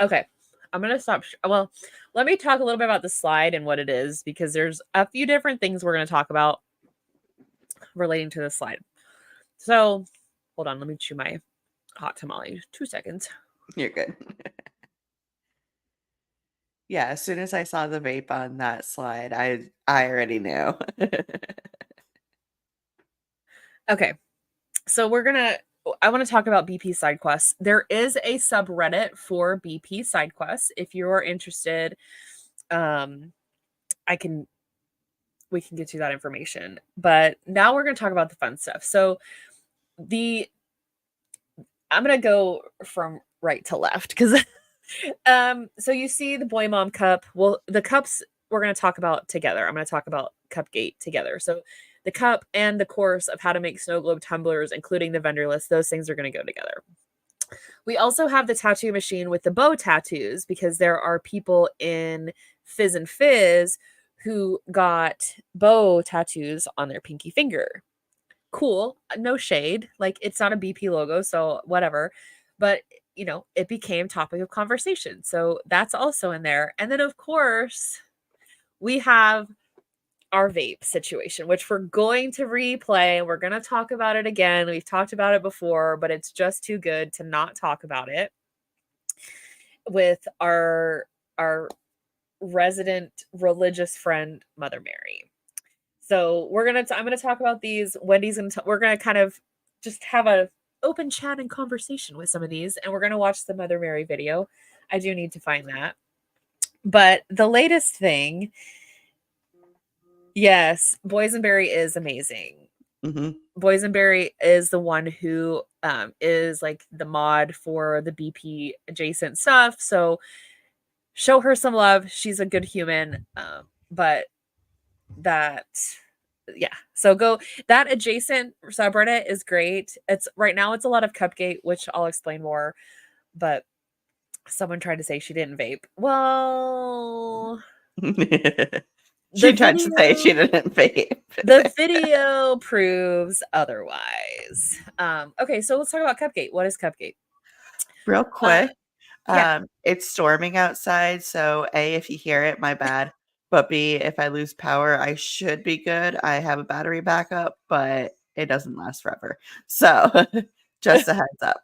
Okay. I'm going to stop. Well, let me talk a little bit about the slide and what it is, because there's a few different things we're going to talk about relating to the slide. So, hold on. Let me chew my hot tamale. 2 seconds. you're good. Yeah, as soon as I saw the vape on that slide, I already knew. Okay. So I want to talk about BP side quests. There is a subreddit for BP side quests. If you're interested, um, I can we can get you that information. But now we're going to talk about the fun stuff. So the I'm going to go from right to left because so you see the boy mom cup. Well, the cups we're going to talk about together. I'm going to talk about Cupgate together. So the cup and the course of how to make snow globe tumblers, including the vendor list, those things are going to go together. We also have the tattoo machine with the bow tattoos, because there are people in Fizz and Fizz who got bow tattoos on their pinky finger. Cool. No shade. Like, it's not a BP logo, so whatever. But, it became topic of conversation. So that's also in there. And then, of course, we have our vape situation, which we're going to replay. We're going to talk about it again. We've talked about it before, but it's just too good to not talk about it with our resident religious friend, Mother Mary. So I'm gonna talk about these. Wendy's gonna we're gonna kind of just have a open chat and conversation with some of these, and we're gonna watch the Mother Mary video. I do need to find that. But the latest thing, yes, boysenberry is amazing. Mhm. Boysenberry is the one who is like the mod for the BP adjacent stuff. So show her some love. She's a good human. But that yeah. So go that adjacent subreddit is great. It's right now it's a lot of Cupgate, which I'll explain more, but someone tried to say she didn't vape. Well, the She tried to say video she didn't vape. the video proves otherwise. Okay, so let's talk about Cupgate. What is Cupgate? Real Uh quick, yeah. it's storming outside, so A, if you hear it, my bad, but B, if I lose power, I should be good. I have a battery backup, but it doesn't last forever. So, just a heads up.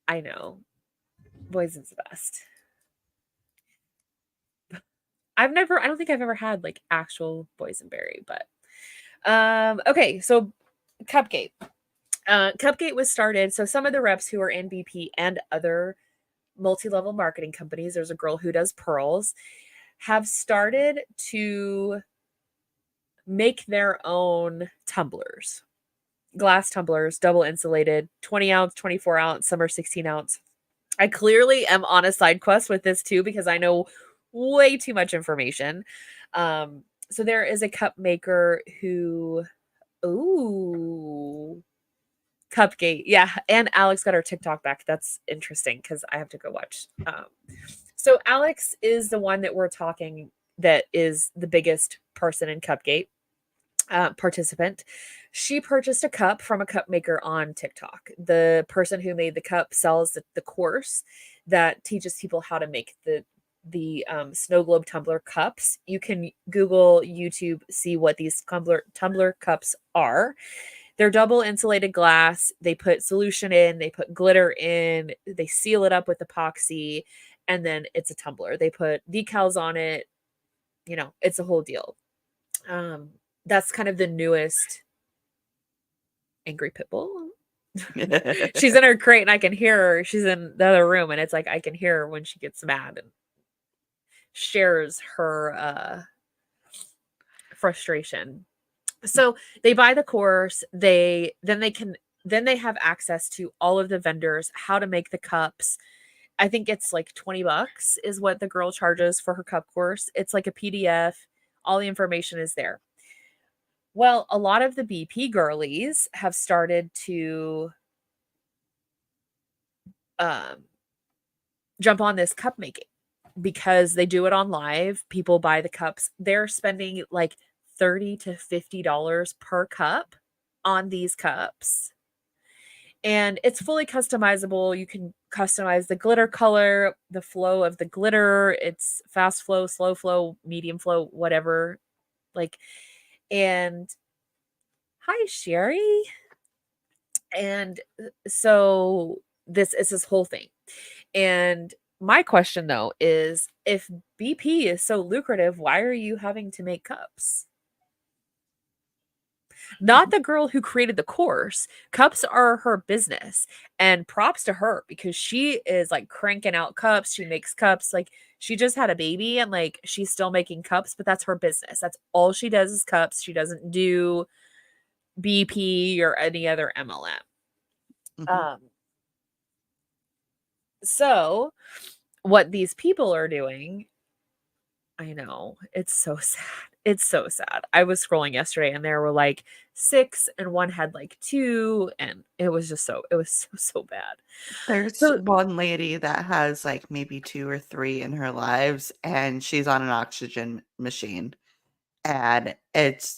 I know. Boysen's the best. I don't think I've ever had like actual boysenberry, but okay, so Cupgate. Cupgate was started. So some of the reps who are in BP and other multi-level marketing companies, there's a girl who does pearls, have started to make their own tumblers. Glass tumblers, double insulated, 20 ounce, 24 ounce, some are 16 ounce. I clearly am on a side quest with this too because I know way too much information. So there is a cup maker who, ooh, Cupgate. Yeah. And Alex got her TikTok back. That's interesting because I have to go watch. So Alex is the one that we're talking that is the biggest person in Cupgate participant. She purchased a cup from a cup maker on TikTok. The person who made the cup sells the course that teaches people how to make the snow globe tumbler cups. You can Google, YouTube, see what these tumbler cups are. They're double insulated glass. They put solution in, they put glitter in, they seal it up with epoxy, and then it's a tumbler. They put decals on it. It's a whole deal. Um, that's kind of the newest angry pit bull. She's in her crate and I can hear her. She's in the other room and it's like I can hear her when she gets mad and shares her frustration. So they buy the course, then they have access to all of the vendors, how to make the cups. I think it's like $20 is what the girl charges for her cup course. It's like a PDF. All the information is there. Well, a lot of the BP girlies have started to um, jump on this cup making because they do it on live. People buy the cups. They're spending like $30 to $50 per cup on these cups. And it's fully customizable. You can customize the glitter color, the flow of the glitter. It's fast flow, slow flow, medium flow, whatever. Like, and hi, Sherry. And so this is this whole thing. And my question though is if BP is so lucrative, why are you having to make cups? Not the girl who created the course. Cups are her business. And props to her because she is like cranking out cups. She makes cups. Like she just had a baby and like she's still making cups, but that's her business. That's all she does is cups. She doesn't do BP or any other MLM. Mhm. Um, so what these people are doing, I know, it's so sad. It's so sad. I was scrolling yesterday and there were like 6 and one had like 2 and it was so bad. There's So one lady that has, like, maybe 2 or 3 in her lives, and she's on an oxygen machine, and it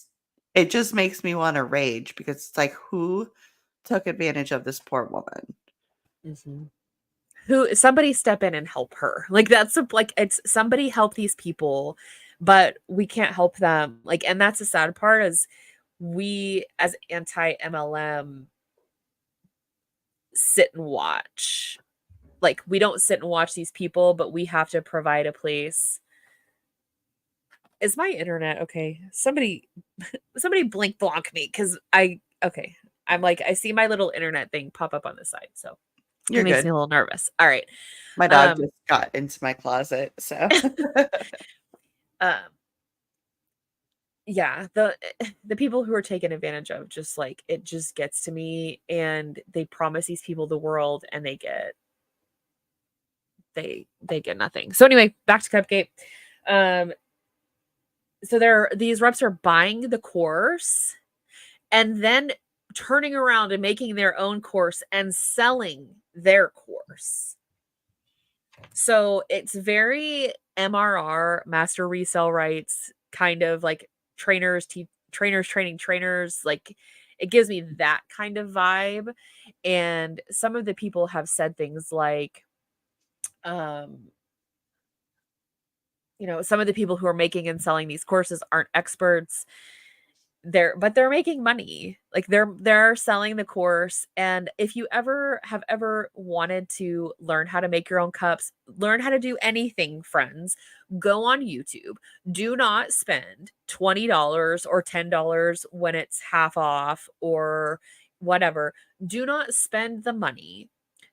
just makes me wanna rage because it's like, who took advantage of this poor woman? Mhm. Who somebody step in and help her. Like like it's somebody help these people, but we can't help them. Like and that's the sad part is we as anti MLM sit and watch. Like we don't sit and watch these people, but we have to provide a place. Is my internet okay? Somebody blink block me cuz I okay. I'm like I see my little internet thing pop up on the side. So it You're makes good. me a little nervous. All right. My dog Um just got into my closet, so um yeah, the people who are taken advantage of, just like, it just gets to me, and they promise these people the world and they get nothing. So anyway, back to Cupgate. Um so these reps are buying the course and then turning around and making their own course and selling their course. So it's very MRR, master resale rights, kind of like trainers training trainers. Like, it gives me that kind of vibe. And some of the people have said things like, um, some of the people who are making and selling these courses aren't experts. They're making money. Like, they're selling the course. And if you ever wanted to learn how to make your own cups, learn how to do anything, friends, go on YouTube. Do not spend $20 or $10 when it's half off or whatever. Do not spend the money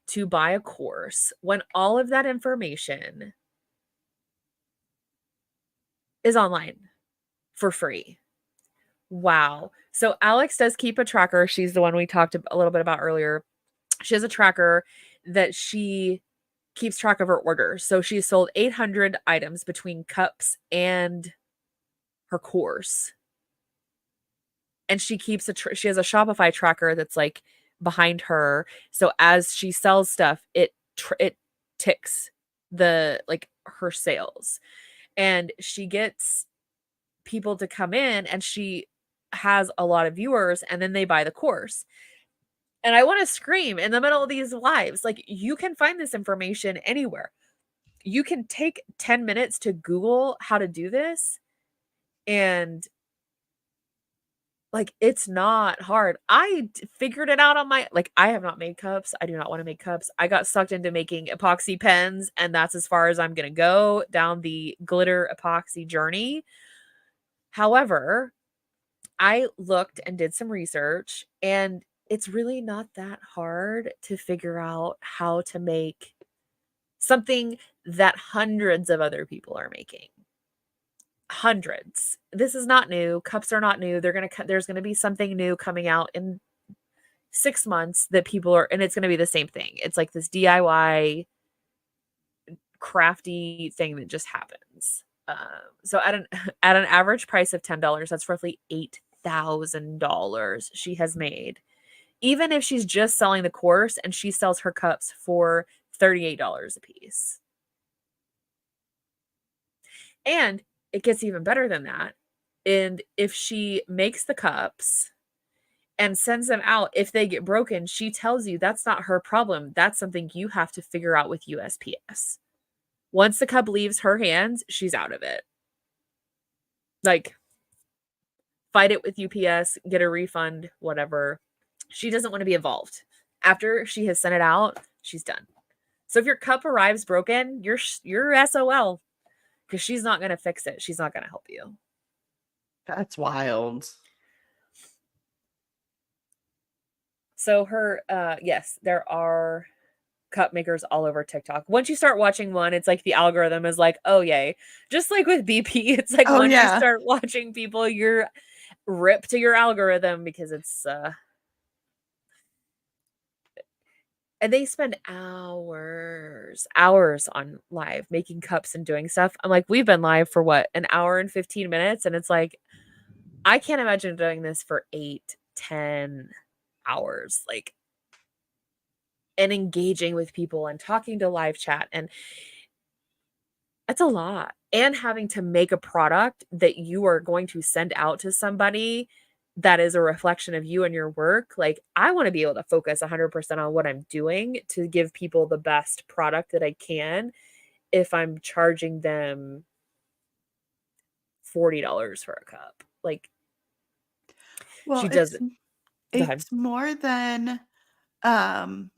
to buy a course when all of that information is online for free. Wow. So Alex does keep a tracker. She's the one we talked a little bit about earlier. She has a tracker that she keeps track of her orders. So she sold 800 items between cups and her course. And she keeps she has a Shopify tracker that's like behind her. So as she sells stuff, it ticks the like her sales. And she gets people to come in, and she has a lot of viewers, and then they buy the course. And I want to scream in the middle of these lives, like, you can find this information anywhere. You can take 10 minutes to Google how to do this, and like, it's not hard. Figured it out on my, like, I have not made cups. I do not want to make cups. I got sucked into making epoxy pens, and that's as far as I'm going to go down the glitter epoxy journey. However, I looked and did some research, and it's really not that hard to figure out how to make something that hundreds of other people are making. Hundreds. This is not new. Cups are not new. There's going to be something new coming out in 6 months that people are, and it's going to be the same thing. It's like this DIY crafty thing that just happens. So at an average price of $10, that's roughly $8,000 she has made. Even if she's just selling the course and she sells her cups for $38 a piece. And it gets even better than that. And if she makes the cups and sends them out, if they get broken, she tells you that's not her problem. That's something you have to figure out with USPS. Once the cup leaves her hands, she's out of it. Like, fight it with UPS, get a refund, whatever. She doesn't want to be involved. After she has sent it out, she's done. So if your cup arrives broken, you're SOL, because she's not going to fix it. She's not going to help you. That's wild. So yes, there are cup makers all over TikTok. Once you start watching one, it's like the algorithm is like, oh yay. Just like with BP, it's like, Oh, once you yeah. start watching people, you're ripped to your algorithm, because it's and they spend hours on live making cups and doing stuff. I'm like, we've been live for what, an hour and 15 minutes, and it's like, I can't imagine doing this for 8-10 hours, like, and engaging with people and talking to live chat, and that's a lot. And having to make a product that you are going to send out to somebody that is a reflection of you and your work. Like, I want to be able to focus 100% on what I'm doing to give people the best product that I can. If I'm charging them $40 for a cup, like, Well, she does it. Go ahead. it's more than um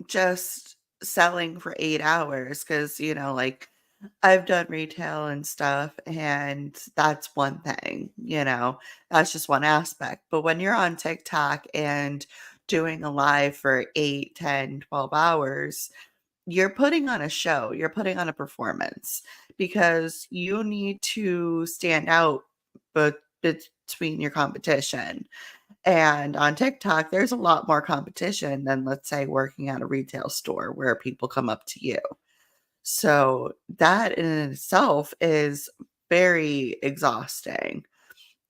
just selling for 8 hours, because like, I've done retail and stuff, and that's one thing, that's just one aspect. But when you're on TikTok and doing a live for 8, 10, 12 hours, you're putting on a show, you're putting on a performance, because you need to stand out, but between your competition. And on TikTok, there's a lot more competition than, let's say, working at a retail store where people come up to you. So that in itself is very exhausting.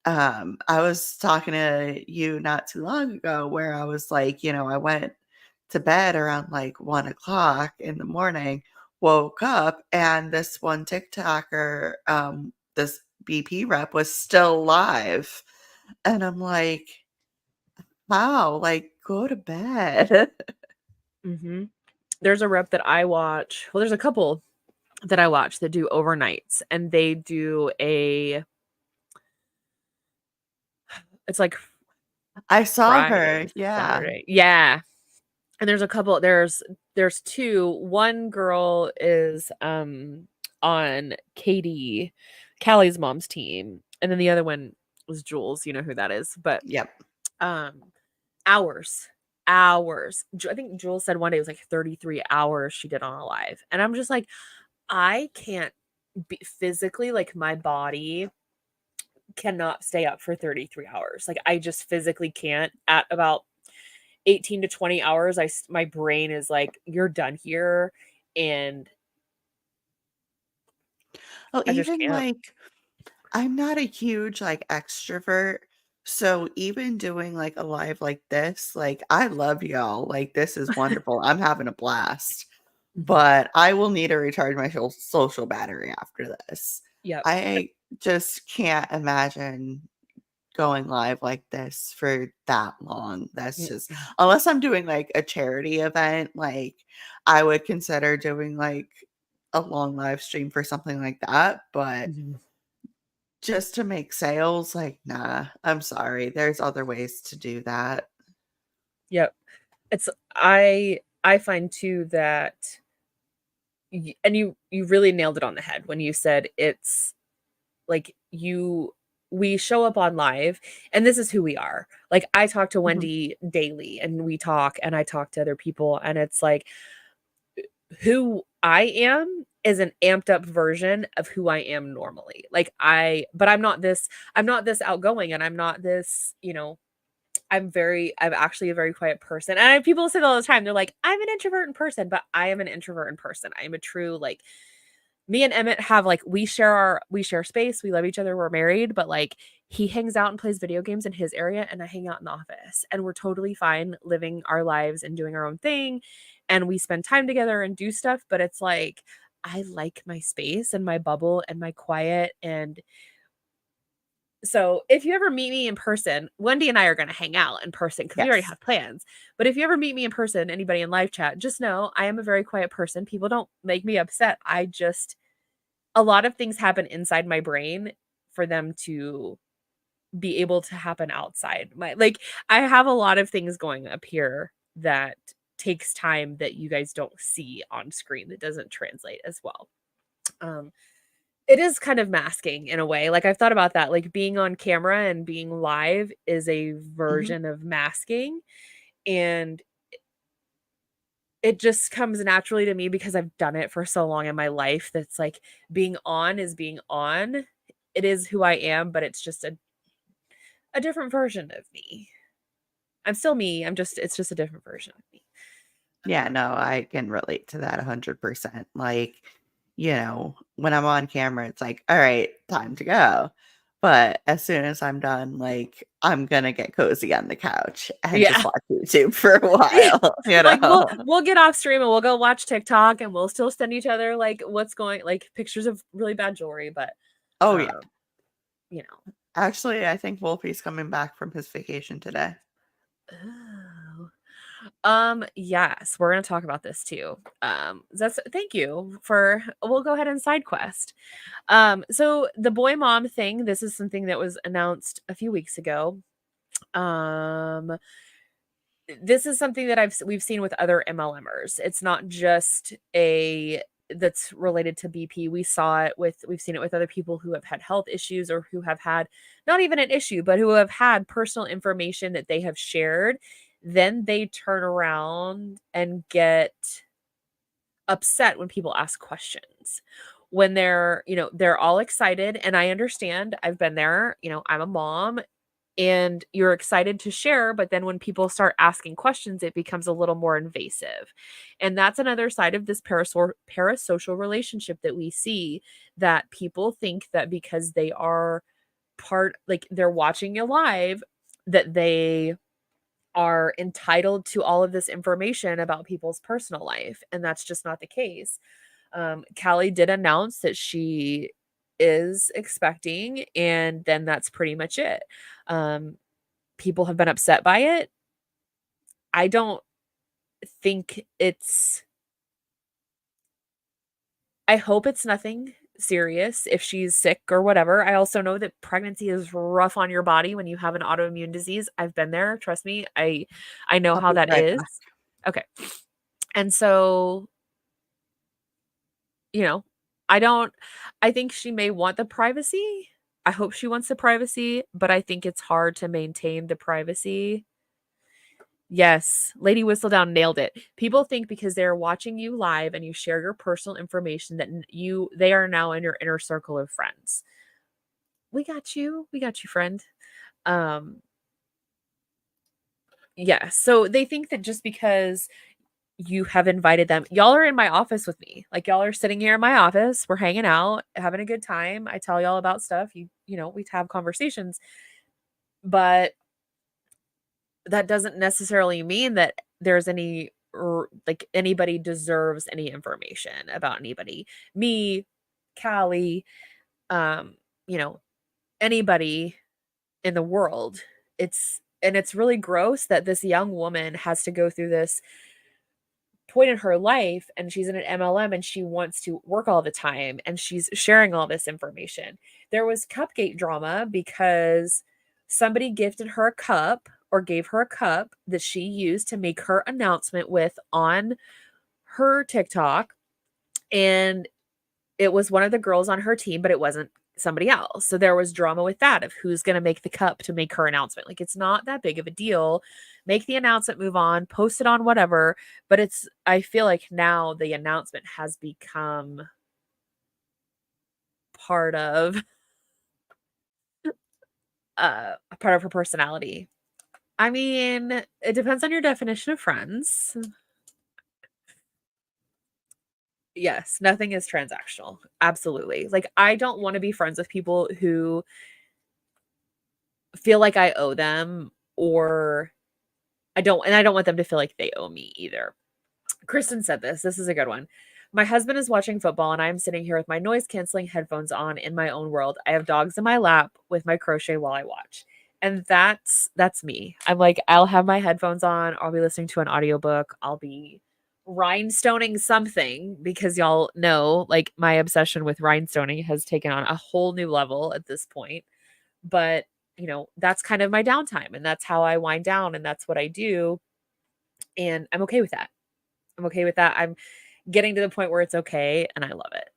I was talking to you not too long ago where I was like, I went to bed around like 1 o'clock in the morning, woke up, and this one TikToker, this BP rep was still live. And I'm like, wow, like go to bed. Mhm. There's a rep that I watch. Well, there's a couple that I watch that do overnights, and they do it's like I saw Friday, her. Yeah. Saturday. Yeah. And there's a couple there's 2. One girl is, on Callie's mom's team, and then the other one was Jules, you know who that is, but, Yep. um, hours, hours. I think Jules said one day it was, like, 33 hours she did on a live, and I'm just like, I can't be physically, like, my body cannot stay up for 33 hours, like, I just physically can't. At about 18 to 20 hours, my brain is like, "You're done here," and Well, I just even can't. like I'm not a huge like extrovert. So even doing like a live like this, like I love y'all. Like this is wonderful. I'm having a blast. Mhm. But I will need to recharge my social battery after this. Yep. I just can't imagine going live like this for that long. That's just Mm-mm. unless I'm doing like a charity event, like I would consider doing like a long live stream for something like that. But Mhm. just to make sales, like, nah, I'm sorry. There's other ways to do that. Yep. It's I find too that and you really nailed it on the head when you said it's like we show up on live and this is who we are. Like I talk to Mhm. Wendy daily and we talk and I talk to other people and it's like who I am is an amped up version of who I am normally. But I'm not this outgoing and I'm not this, I'm actually a very quiet person. And people say that all the time. They're like, I'm an introvert in person, but I am an introvert in person. I am a true like me and Emmett have like we share space. We love each other. We're married, but like he hangs out and plays video games in his area and I hang out in the office. And we're totally fine living our lives and doing our own thing. And we spend time together and do stuff, but it's like I like my space and my bubble and my quiet and so if you ever meet me in person, Wendy and I are gonna hang out in person because we already Yes. have plans. But if you ever meet me in person, anybody in live chat, just know I am a very quiet person. People don't make me upset. I just a lot of things happen inside my brain for them to be able to happen outside my like I have a lot of things going up here that takes time that you guys don't see on screen that doesn't translate as well. Um it is kind of masking in a way. Like I've thought about that. Like being on camera and being live is a Mhm. version of masking and it just comes naturally to me because I've done it for so long in my life that's like being on is being on. It is who I am, but it's just a different version of me. I'm still me. It's just a different version of me. Yeah, no, I can relate to that 100%. Like, when I'm on camera, it's like, all right, time to go. But as soon as I'm done, like, I'm gonna get cozy on the couch and just Yeah. watch YouTube for a Yeah. while, Like we'll get off stream and we'll go watch TikTok and we'll still send each other like what's going like pictures of really bad jewelry, but Oh, yeah. um, you know. Actually, I think Wolfie's coming back from his vacation today. Oh. Yes, we're gonna talk about this too. That's thank you for we'll go ahead and side quest. So the boy mom thing, this is something that was announced a few weeks ago. Um, this is something that we've seen with other MLMers. It's not just a that's related to BP. We've seen it with other people who have had health issues or who have had not even an issue, but who have had personal information that they have shared. Then they turn around and get upset when people ask questions when they're, they're all excited, and I understand, I've been there, I'm a mom, and you're excited to share, but then when people start asking questions, it becomes a little more invasive. And that's another side of this parasocial relationship that we see, that people think that because they are like they're watching you live, that they are entitled to all of this information about people's personal life. And that's just not the case. Callie did announce that she is expecting, and then that's pretty much it. Um, People have been upset by it. I don't think I hope it's nothing serious if she's sick or whatever. I also know that pregnancy is rough on your body when you have an autoimmune disease. I've been there, trust me. I know I'll how be that right is. back. Okay. And so, you know, I don't I think she may want the privacy. I hope she wants the privacy, but I think it's hard to maintain the privacy. Yes, Lady Whistledown nailed it. People think because they're watching you live and you share your personal information that they are now in your inner circle of friends. We got you. We got you, friend. Um yeah, so they think that just because you have invited them, y'all are in my office with me. Like, y'all are sitting here in my office, we're hanging out, having a good time. I tell y'all about stuff. We have conversations, but that doesn't necessarily mean that there's like anybody deserves any information about anybody. Me, Callie, um, you know, anybody in the world. It's really gross that this young woman has to go through this point in her life, and she's in an MLM and she wants to work all the time and she's sharing all this information. There was Cupgate drama because somebody gifted her a cup, or gave her a cup that she used to make her announcement with on her TikTok, and it was one of the girls on her team, but it wasn't somebody else. So there was drama with that, of who's going to make the cup to make her announcement. Like, it's not that big of a deal. Make the announcement, move on, post it on whatever. But I feel like now the announcement has become part of part of her personality. I mean, it depends on your definition of friends. Yes, nothing is transactional. Absolutely. Like, I don't want to be friends with people who feel like I owe them, or I don't want them to feel like they owe me either. Kristen said this. This is a good one. My husband is watching football and I'm sitting here with my noise canceling headphones on in my own world. I have dogs in my lap with my crochet while I watch. And that's me. I'm like, I'll have my headphones on, I'll be listening to an audiobook, I'll be rhinestoning something, because y'all know, like, my obsession with rhinestoning has taken on a whole new level at this point. But, that's kind of my downtime, and that's how I wind down, and that's what I do, and I'm okay with that. I'm okay with that. I'm getting to the point where it's okay, and I love it.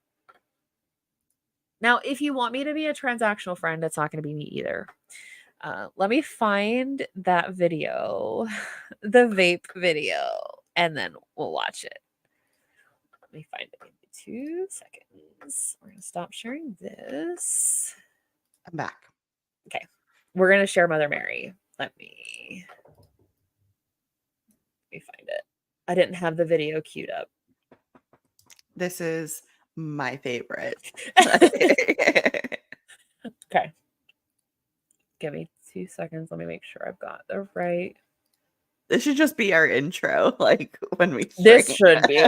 Now, if you want me to be a transactional friend, it's not going to be me either. Let me find that video, the vape video, and then we'll watch it. Let me find it. Give me 2 seconds. We're going to stop sharing this. I'm back. Okay. We're going to share Mother Mary. Let me find it. I didn't have the video queued up. This is my favorite. Okay. Give me 2 seconds. Let me make sure I've got the right. This should just be our intro, like when we This stream. should be.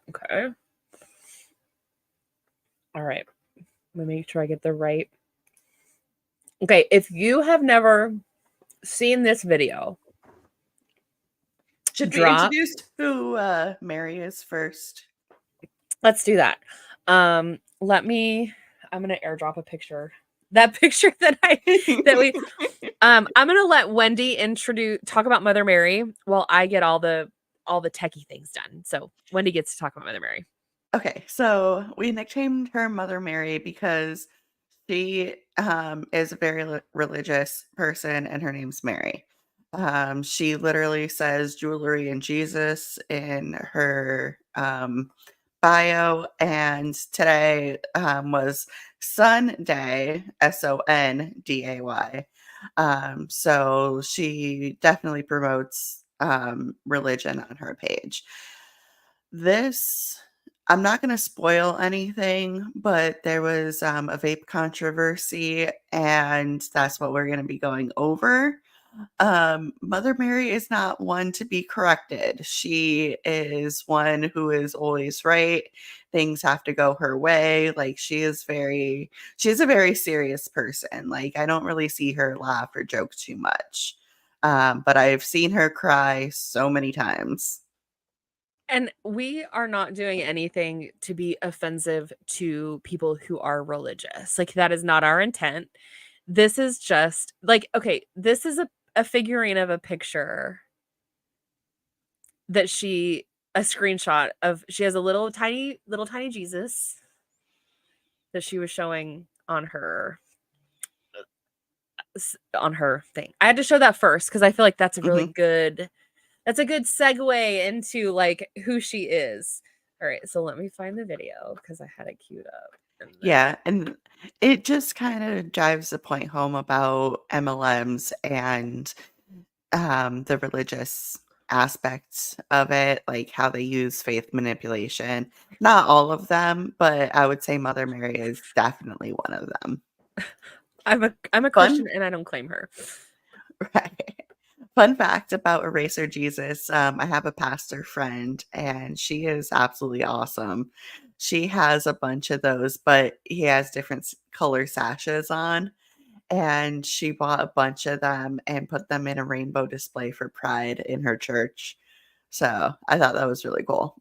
Okay. All right. Let me make sure I get the right. Okay. If you have never seen this video, Should we drop. introduce who Mary is first? Let's do that. I'm gonna airdrop a picture. That picture I'm gonna let Wendy talk about Mother Mary while I get all the techie things done. So Wendy gets to talk about Mother Mary. Okay, so we nicknamed her Mother Mary because she is a very religious person and her name's Mary. She literally says jewelry and Jesus in her bio, and today was Sunday, Sonday. So she definitely promotes religion on her page. This, I'm not going to spoil anything, but there was a vape controversy, and that's what we're going to be going over. Mother Mary is not one to be corrected. She is one who is always right. Things have to go her way. Like she's a very serious person. Like I don't really see her laugh or joke too much. But I've seen her cry so many times. And we are not doing anything to be offensive to people who are religious. Like, that is not our intent. This is just like, okay, this is a figurine of a picture that a screenshot of, she has a little tiny Jesus that she was showing on her thing. I had to show that first because I feel like Mhm. that's a good segue into like who she is. All right, so let me find the video because I had it queued up. And then Yeah, and it just kind of drives the point home about MLMs and the religious aspects of it, like how they use faith manipulation. Not all of them, but I would say Mother Mary is definitely one of them. I'm a Christian Fun, and I don't claim her. right? Fun fact about Eraser Jesus, I have a pastor friend and she is absolutely awesome. She has a bunch of those, but he has different color sashes on. And she bought a bunch of them and put them in a rainbow display for Pride in her church. So I thought that was really cool.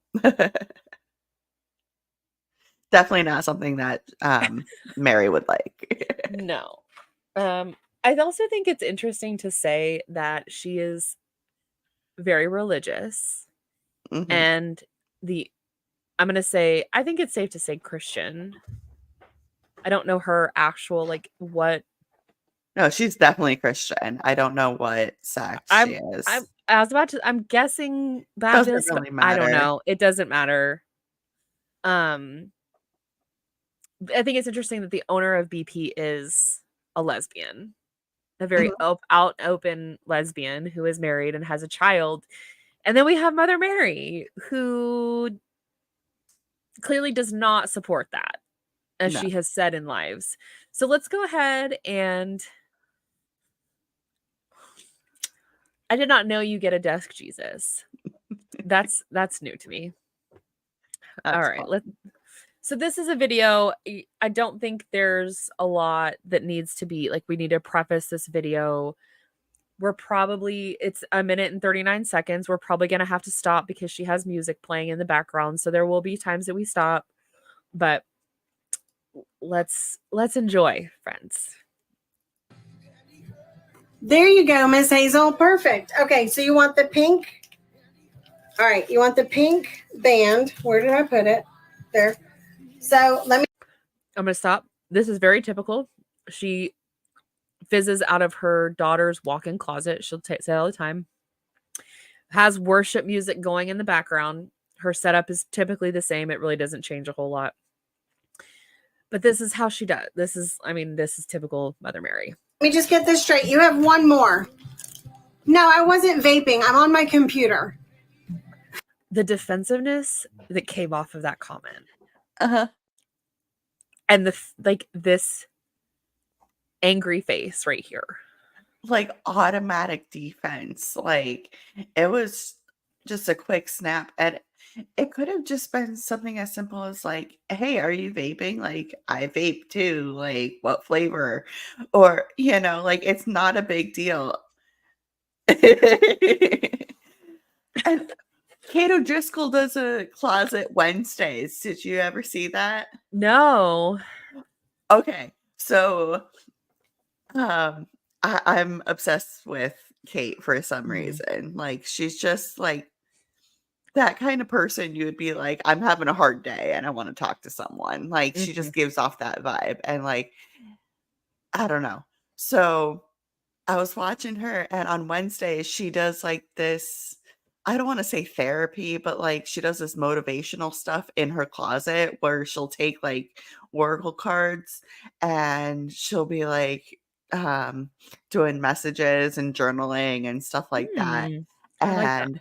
Definitely not something that Mary would like. No. I also think it's interesting to say that she is very religious Mhm. and the I'm gonna say I think it's safe to say Christian. I don't know her actual like what No, she's definitely Christian. I don't know what sect she is. I was about to I'm guessing Doesn't Baptist, but really I don't matter. know. It doesn't matter. Um, I think it's interesting that the owner of BP is a lesbian, a very Mhm. out open lesbian who is married and has a child. And then we have Mother Mary, who clearly does not support that, as No. she has said in lives. So let's go ahead and I did not know you get a desk Jesus. That's new to me. All That's right, fun. so this is a video. I don't think there's a lot that needs to be like we need to preface this video. It's a minute and 39 seconds. We're probably going to have to stop because she has music playing in the background. So there will be times that we stop, but let's enjoy, friends. There you go, Miss Hazel. Perfect. Okay, so you want the pink? All right, you want the pink band. Where did I put it? There. So let me. I'm going to stop. This is very typical. She fizzes out of her daughter's walk-in closet. She'll say all the time. Has worship music going in the background. Her setup is typically the same. It really doesn't change a whole lot. But this is how she does. This is typical Mother Mary. Let me just get this straight. You have one more. No, I wasn't vaping. I'm on my computer. The defensiveness that came off of that comment Uh-huh. and this angry face right here. Like automatic defense. Like it was just a quick snap. And it could have just been something as simple as like, "Hey, are you vaping?" Like, "I vape too." Like, "What flavor?" Or, like it's not a big deal. And Kato Driscoll does a Closet Wednesdays. Did you ever see that? No. Okay. So, um, I'm obsessed with Kate for some Mhm. reason. Like, she's just like that kind of person you would be like, "I'm having a hard day and I want to talk to someone." Like, she Mhm. just gives off that vibe. And like, I don't know. So I was watching her, and on Wednesdays, she does like this. I don't wanna say therapy, but, like, she does this motivational stuff in her closet where she'll take, like, oracle cards and she'll be, like, doing messages and journaling and stuff like that, I like that. and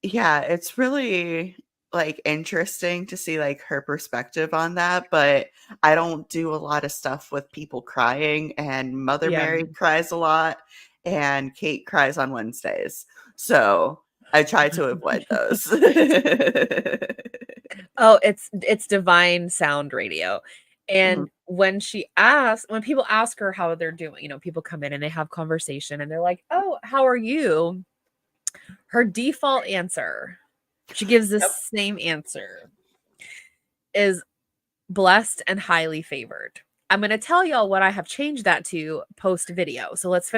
yeah, it's really, like, interesting to see, like, her perspective on that, but I don't do a lot of stuff with people crying, and Mother Yeah. Mary cries a lot, and Kate cries on Wednesdays, so I try to avoid those. Oh, it's divine sound radio. Mhm. And when people ask her how they're doing, people come in and they have conversation and they're like, "Oh, how are you?" Her default answer, she gives the Yep. same answer, is blessed and highly favored. I'm going to tell y'all what I have changed that to post video. So let's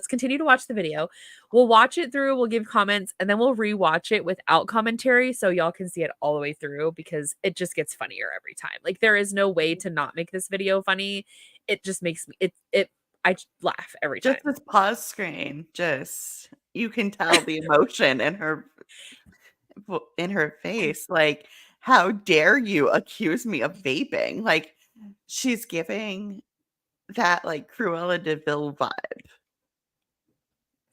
continue to watch the video. We'll watch it through, we'll give comments, and then we'll rewatch it without commentary so y'all can see it all the way through because it just gets funnier every time. Like there is no way to not make this video funny. It just makes me I laugh every Just time. this pause screen, just you can tell the emotion in her face, like, "How dare you accuse me of vaping?" Like, she's giving that, like, Cruella de Vil vibe.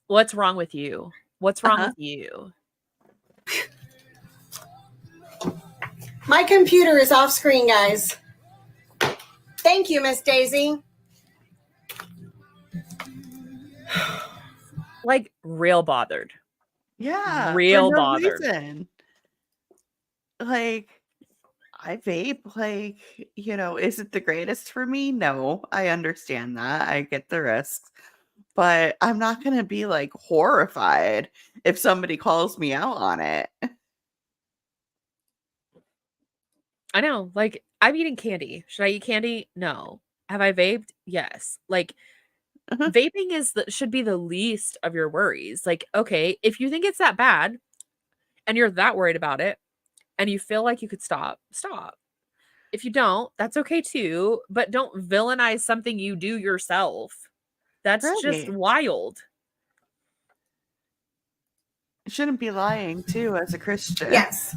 What's wrong with you? What's wrong Uh-huh. with you? My computer is off screen, guys. Thank you, Miss Daisy. Like real bothered. Yeah, for Real no bothered. reason. Like, I vape, like, is it the greatest for me? No, I understand that, I get the risks, but I'm not gonna be, like, horrified if somebody calls me out on it. I know, like, I'm eating candy. Should I eat candy? No. Have I vaped? Yes. Like, Uh-huh. vaping should be the least of your worries. Like, okay, if you think it's that bad and you're that worried about it and you feel like you could stop, stop. If you don't, that's okay too, but don't villainize something you do yourself. That's just Right. wild. You shouldn't be lying too as a Christian. Yes.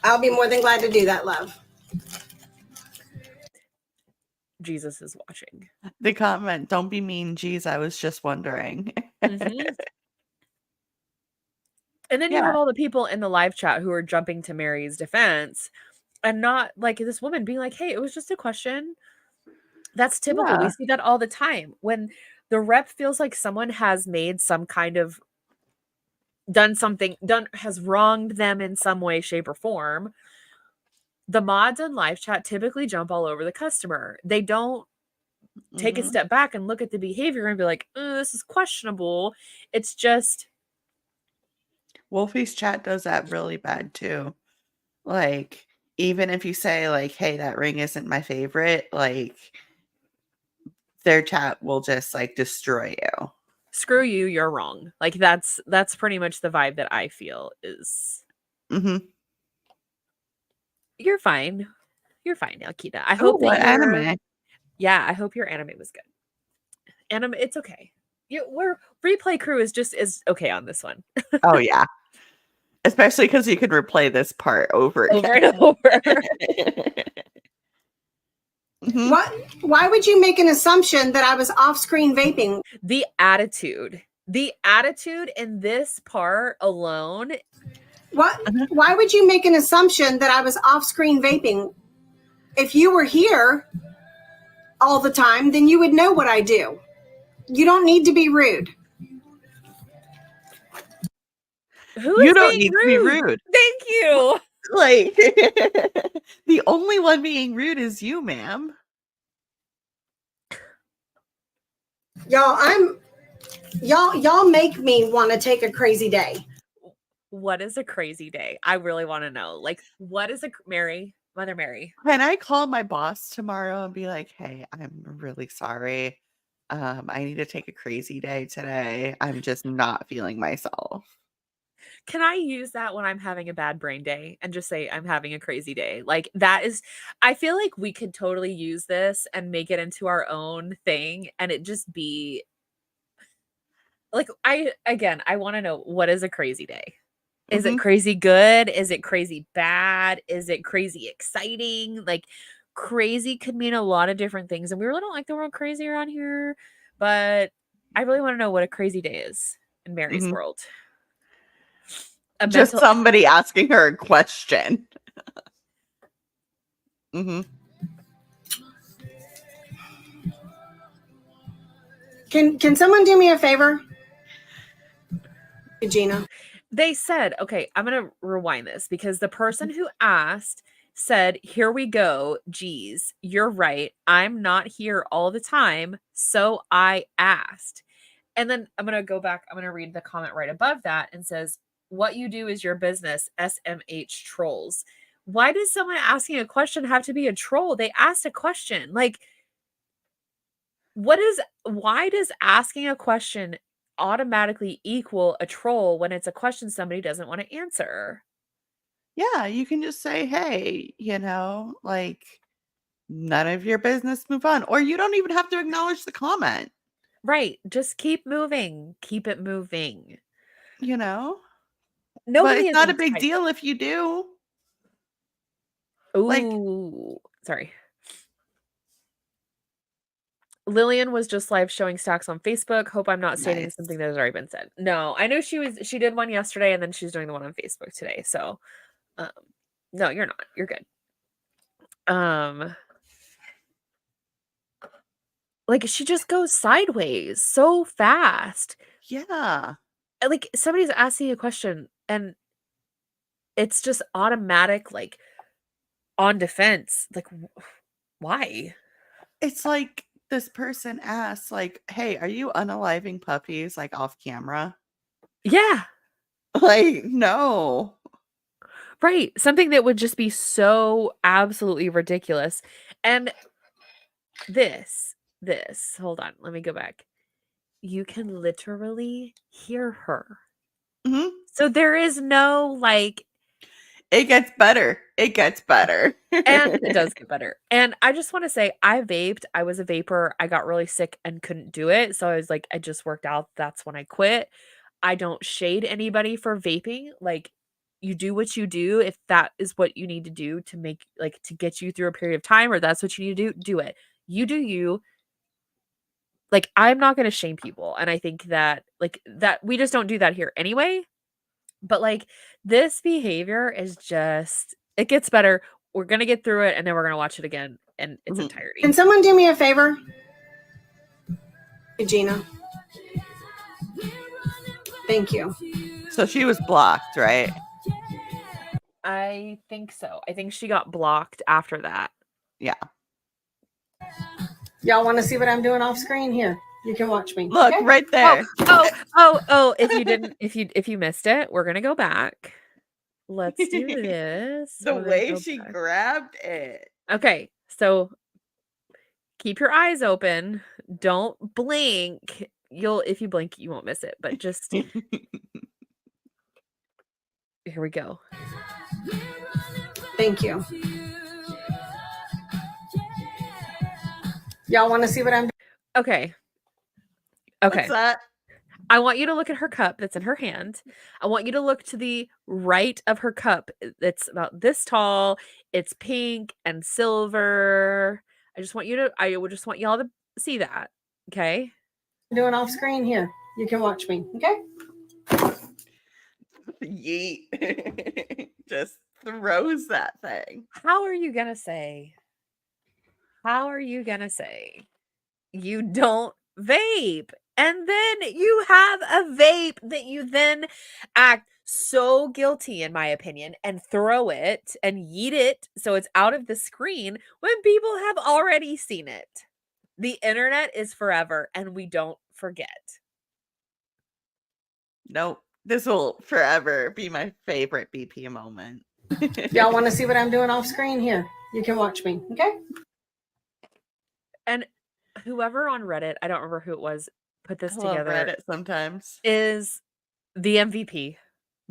I'll be more than glad to do that, love. Jesus is watching. The comment, "Don't be mean, geez, I was just wondering." Mhm. And then you Yeah, have all the people in the live chat who are jumping to Mary's defense and not like this woman being like, "Hey, it was just a question." That's typical. We yeah, see that all the time. When the rep feels like someone has made some kind of has wronged them in some way, shape, or form, the mods in live chat typically jump all over the customer. They don't take a mhm. step back and look at the behavior and be like, this is questionable. It's just Wolfie's chat does that really bad too. Like, even if you say, like, "Hey, that ring isn't my favorite," like, their chat will just, like, destroy you. screw you, you're wrong. Like that's pretty much the vibe that I feel is Mhm. you're fine. You're fine, Akita. I "Oh, hope that what anime?" I hope your anime was good. Anime, it's okay. We're replay crew is okay on this one. Oh, yeah. Especially because you can replay this part over Over again. and over. Mhm. Why would you make an assumption that I was off-screen vaping? The attitude in this part alone. Uh-huh. Why would you make an assumption that I was off-screen vaping? If you were here all the time, then you would know what I do. You don't need to be rude. Who You is don't being need to be rude? rude. Thank you. Like, the only one being rude is you, ma'am. Y'all make me want to take a crazy day. What is a crazy day? I really want to know. Like, what is Mother Mary? Can I call my boss tomorrow and be like, "Hey, I'm really sorry. I need to take a crazy day today. I'm just not feeling myself." Can I use that when I'm having a bad brain day and just say I'm having a crazy day? Like that is I feel like we could totally use this and make it into our own thing and it just be like I want to know what is a crazy day? Is it Mhm. crazy good? Is it crazy bad? Is it crazy exciting? Like, crazy could mean a lot of different things, and we really don't like the word crazy around here, but I really wanna know what a crazy day is in Mary's Mhm. world. A Just mental somebody asking her a question. Mhm. Can someone do me a favor? Gina. They said, okay, I'm gonna rewind this because the person who asked said, "Here we go. Geez, you're right. I'm not here all the time, so I asked." And then I'm gonna go back. I'm gonna read the comment right above that and says, "What you do is your business, SMH trolls." Why does someone asking a question have to be a troll? They asked a question. Like, why does asking a question automatically equal a troll when it's a question somebody doesn't want to answer? Yeah, you can just say, "Hey," like, "None of your business, move on." Or you don't even have to acknowledge the comment, Right. Just keep moving. Keep it moving. you know? But Nobody it's is not a big entitled. deal if you do. Like, Ooh, sorry. Lillian was just live showing stacks on Facebook. Hope I'm not stating nice. something that has already been said. No, I know she did one yesterday and then she's doing the one on Facebook today. So, um, no, you're not. You're good. Um, like she just goes sideways so fast. Yeah. Like somebody's asking a question and it's just automatic, like on defense. Like, why? It's like this person asks, like, "Hey, are you unaliving puppies, like, off camera?" Yeah, Like, no. right. Something that would just be so absolutely ridiculous. And hold on, let me go back. You can literally hear her. Mhm. So there is no like, It gets better. It gets better. and it does get better. And I just want to say, I vaped. I was a vapor. I got really sick and couldn't do it. So I was like, I just worked out. That's when I quit. I don't shade anybody for vaping. Like, you do what you do. If that is what you need to do to make, like, to get you through a period of time, or that's what you need to do, do it. You do you. Like, I'm not going to shame people. And I think that, like, that we just don't do that here anyway. But, like, this behavior is just, it gets better. We're going to get through it and then we're going to watch it again in its Mhm. entirety. Can someone do me a favor? Gina. Thank you. So she was blocked, right? I think so. I think she got blocked after that. Yeah. Y'all want to see what I'm doing off screen? Here, you can watch me. Look, Okay? right there. If you missed it, we're gonna go back. Let's do this. The We're gonna way go she back. grabbed it. Okay, so keep your eyes open. Don't blink. If you blink, you won't miss it. But just here we go. Thank you. Y'all want to see what I'm doing? Okay. What's Okay. that? I want you to look at her cup that's in her hand. I want you to look to the right of her cup. It's about this tall. It's pink and silver. I would just want y'all to see that. Okay. Doing off screen? Here, you can watch me. Okay? Yeet. Just throws that thing. How are you going to say you don't vape? And then you have a vape that you then act so guilty, in my opinion, and throw it and yeet it so it's out of the screen when people have already seen it. The internet is forever and we don't forget. Nope. This will forever be my favorite BP moment. Y'all want to see what I'm doing off screen? Here, you can watch me. Okay? And whoever on Reddit, I don't remember who it was, put this I love together, Reddit sometimes. is the MVP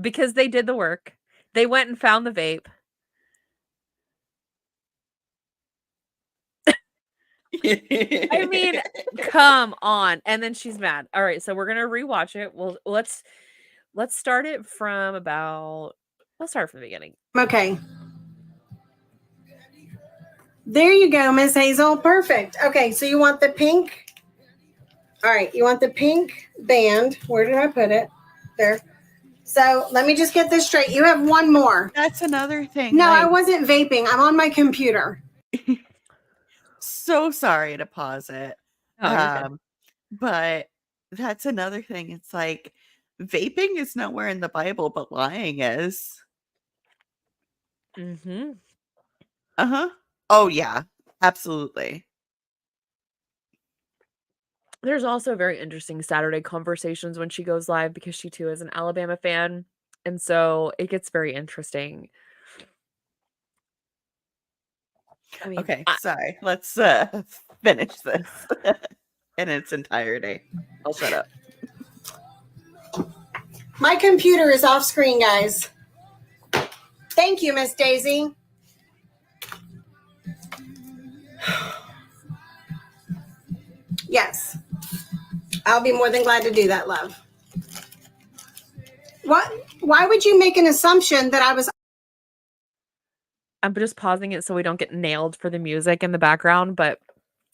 because they did the work. They went and found the vape. I mean, come on. And then she's mad. All right, so we're gonna rewatch it. Let's Let's start it from let's start from the beginning. Okay. There you go, Miss Hazel. Perfect. Okay, so you want the pink? All right, you want the pink band. Where did I put it? There. So let me just get this straight. You have one more. That's another thing. No, I like, wasn't vaping. I'm on my computer. so sorry to pause it. Oh, you're good. But that's another thing. It's like vaping is nowhere in the Bible, but lying is. Mm-hmm. Uh-huh. Oh yeah, absolutely. There's also very interesting Saturday conversations when she goes live because she too is an Alabama fan. And so it gets very interesting. I mean, Okay, sorry. Let's finish this in its entirety. I'll shut up. My computer is off screen, guys. Thank you, Miss Daisy. Yes. I'll be more than glad to do that, love. What? Why would you make an assumption that I was? I'm just pausing it so we don't get nailed for the music in the background, but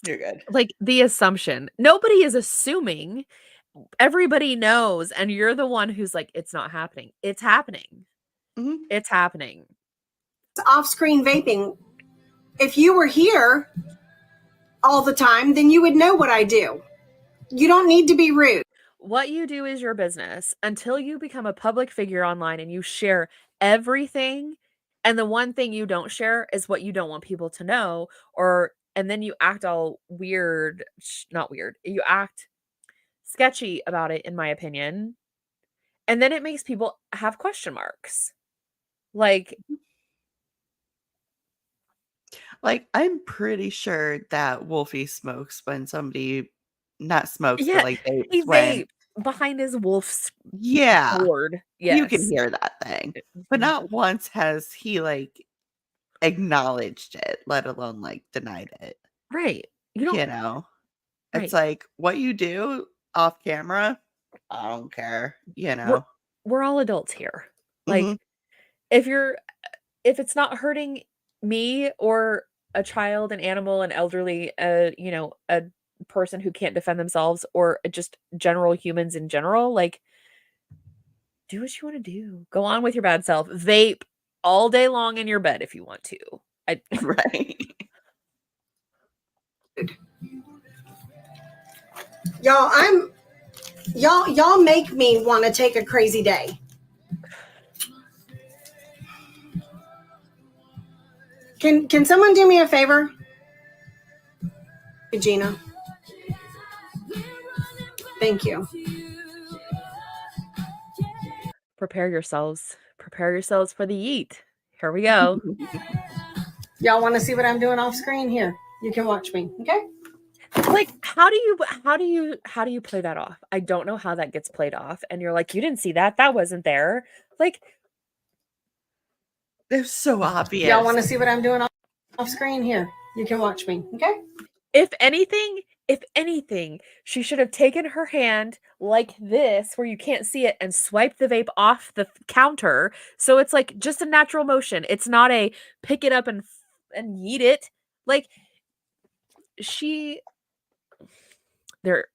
You're good. like the assumption, nobody is assuming. Everybody knows, and you're the one who's like, it's not happening. It's happening. Mhm. It's happening. Off-screen vaping? If you were here all the time, then you would know what I do. You don't need to be rude. What you do is your business until you become a public figure online and you share everything. And the one thing you don't share is what you don't want people to know, and then you act all weird, not weird. You act sketchy about it, in my opinion. And then it makes people have question marks. Like, Like, I'm pretty sure that Wolfie smokes when somebody not smokes, but yeah, like he vapes when vaped behind his wolf's yeah, board. you can Yes. hear that thing. But Mhm. not once has he like acknowledged it, let alone like denied it. Right. You don't, You know? It's right. like what you do off camera, I don't care, you We're know. we're all adults here. Mhm. Like, if you're if it's not hurting me or a child, an animal, an elderly, a person who can't defend themselves, or just general humans in general, like, do what you want to do. Go on with your bad self. Vape all day long in your bed if you want to. I Right. Y'all, y'all make me want to take a crazy day. Can someone do me a favor? Gina. Thank you. prepare yourselves. Prepare yourselves for the yeet. Here we go. Y'all want to see what I'm doing off screen? Here, you can watch me. Okay. Like, how do you play that off? I don't know how that gets played off. And you're like, you didn't see that. That wasn't there. Like, They're so obvious. Y'all want to see what I'm doing off screen? Here, you can watch me. Okay. if anything, she should have taken her hand like this, where you can't see it, and swiped the vape off the counter. So it's like just a natural motion. It's not a pick it up and yeet it. Like, she there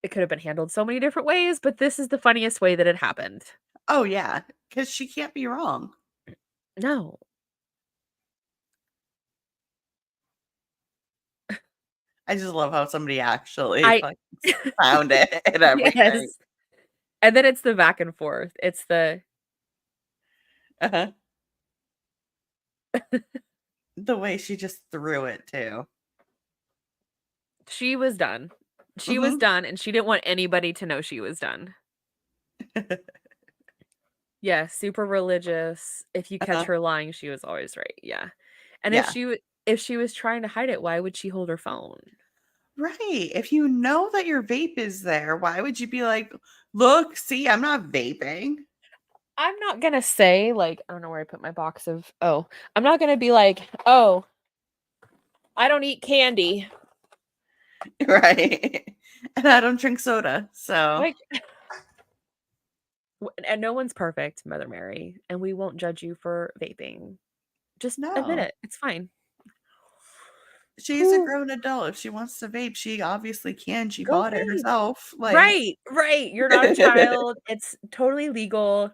it could have been handled so many different ways, but this is the funniest way that it happened. Oh yeah, because she can't be wrong. No. I just love how somebody actually I like found it and everything. yes. And then it's the back and forth. It's Uh-huh. The way she just threw it too. she was done. She was Mhm. done, and she didn't want anybody to know she was done. Yeah, super religious. If you catch Uh-huh. her lying, she was always right. Yeah. And Yeah. if she was trying to hide it, why would she hold her phone? Right. If you know that your vape is there, why would you be like, look, see, I'm not vaping? I'm not gonna say, like, I don't know where I put my box of, oh, I'm not gonna be like, oh, I don't eat candy. Right. And I don't drink soda. So Like, And no one's perfect, Mother Mary, and we won't judge you for vaping. Just admit No. it. It's fine. She's a Whew. grown adult. If she wants to vape, she obviously can. She Go bought it vape. herself. Like Right, right. You're not a child. It's totally legal.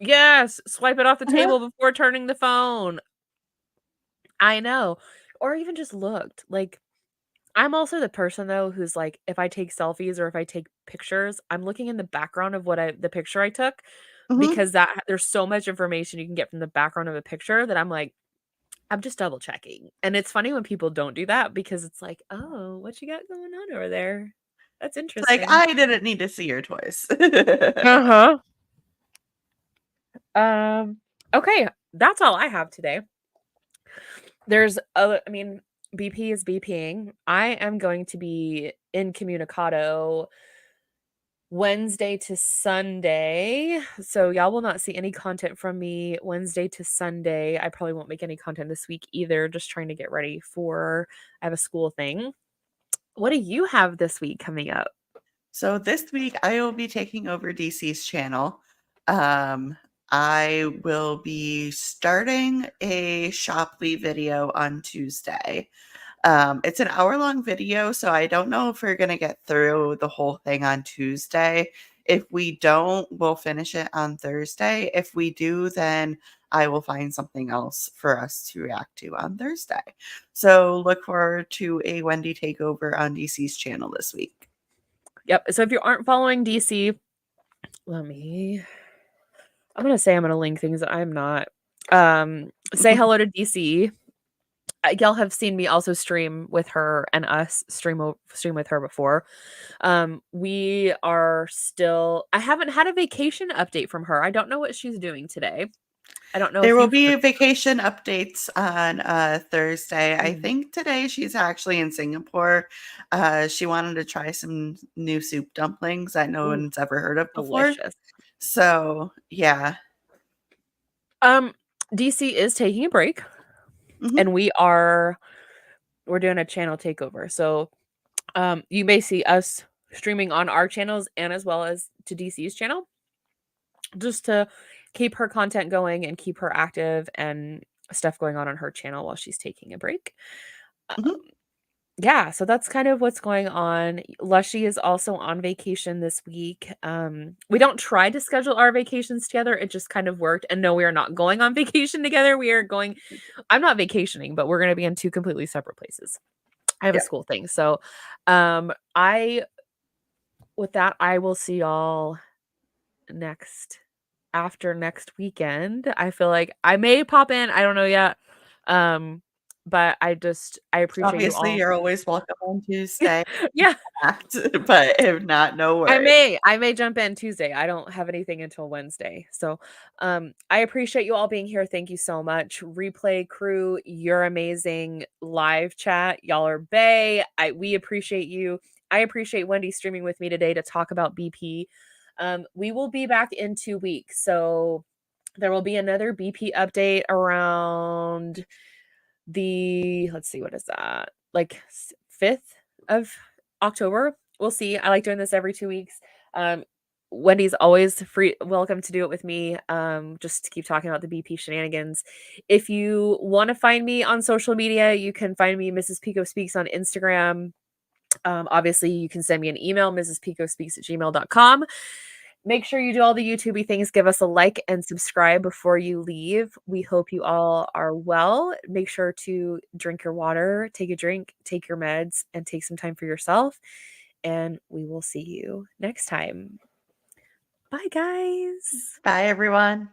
Yes, swipe it off the Uh-huh. table before turning the phone. I know. Or even just looked. Like, I'm also the person though who's like, if I take selfies or if I take pictures, I'm looking in the background of the picture I took Mhm. because there's so much information you can get from the background of a picture that I'm like, I'm just double checking. And it's funny when people don't do that because it's like, oh, what you got going on over there? That's It's like, interesting. I didn't need to see your toys. Uh-huh. Okay, that's all I have today. There's other I mean, BP is BPing. I am going to be incommunicado Wednesday to Sunday. So y'all will not see any content from me Wednesday to Sunday. I probably won't make any content this week either, just trying to get ready for I have a school thing. What do you have this week coming up? So this week I will be taking over DC's channel. Um, I will be starting a Shoply video on Tuesday. It's an hour-long video, so I don't know if we're gonna get through the whole thing on Tuesday. If we don't, we'll finish it on Thursday. If we do, then I will find something else for us to react to on Thursday. So look forward to a Wendy takeover on DC's channel this week. Yep. So if you aren't following DC, I'm gonna link things that I'm not. Say hello to DC. Y'all have seen me also stream with her and us stream with her before. We are still I haven't had a vacation update from her. I don't know what she's doing today. I don't know There if will you've be heard. vacation updates on Thursday. I Mm, think today she's actually in Singapore. She wanted to try some new soup dumplings that no ooh, one's ever heard of before. delicious. So, yeah. Um, DC is taking a break Mhm. and we're doing a channel takeover. So you may see us streaming on our channels and as well as to DC's channel just to keep her content going and keep her active and stuff going on her channel while she's taking a break. Mhm. Yeah, so that's kind of what's going on. Lushy is also on vacation this week. We don't try to schedule our vacations together. It just kind of worked. And no, we are not going on vacation together. We are going, I'm not vacationing, but we're going to be in two completely separate places. I have a Yeah. school thing. So, with that, I will see y'all next after next weekend. I feel like I may pop in. I don't know yet. Um, but I appreciate you Obviously, all. you're always welcome on Tuesday, Yeah. but if not, no I worries. may jump in Tuesday. I don't have anything until Wednesday. So, I appreciate you all being here. Thank you so much. Replay crew, you're amazing. Live chat, y'all are bae. We appreciate you. I appreciate Wendy streaming with me today to talk about BP. We will be back in 2 weeks. So there will be another BP update around let's see, what is that? Like 5th of October. We'll see. I like doing this every 2 weeks. Um, Wendy's always welcome to do it with me. Just to keep talking about the BP shenanigans. If you want to find me on social media, you can find me Mrs. Pico Speaks on Instagram. Obviously, you can send me an email, mrspicospeaks@gmail.com. Make sure you do all the YouTubey things. Give us a like and subscribe before you leave. We hope you all are well. Make sure to drink your water, take a drink, take your meds, and take some time for yourself. And we will see you next time. Bye, guys. Bye, everyone.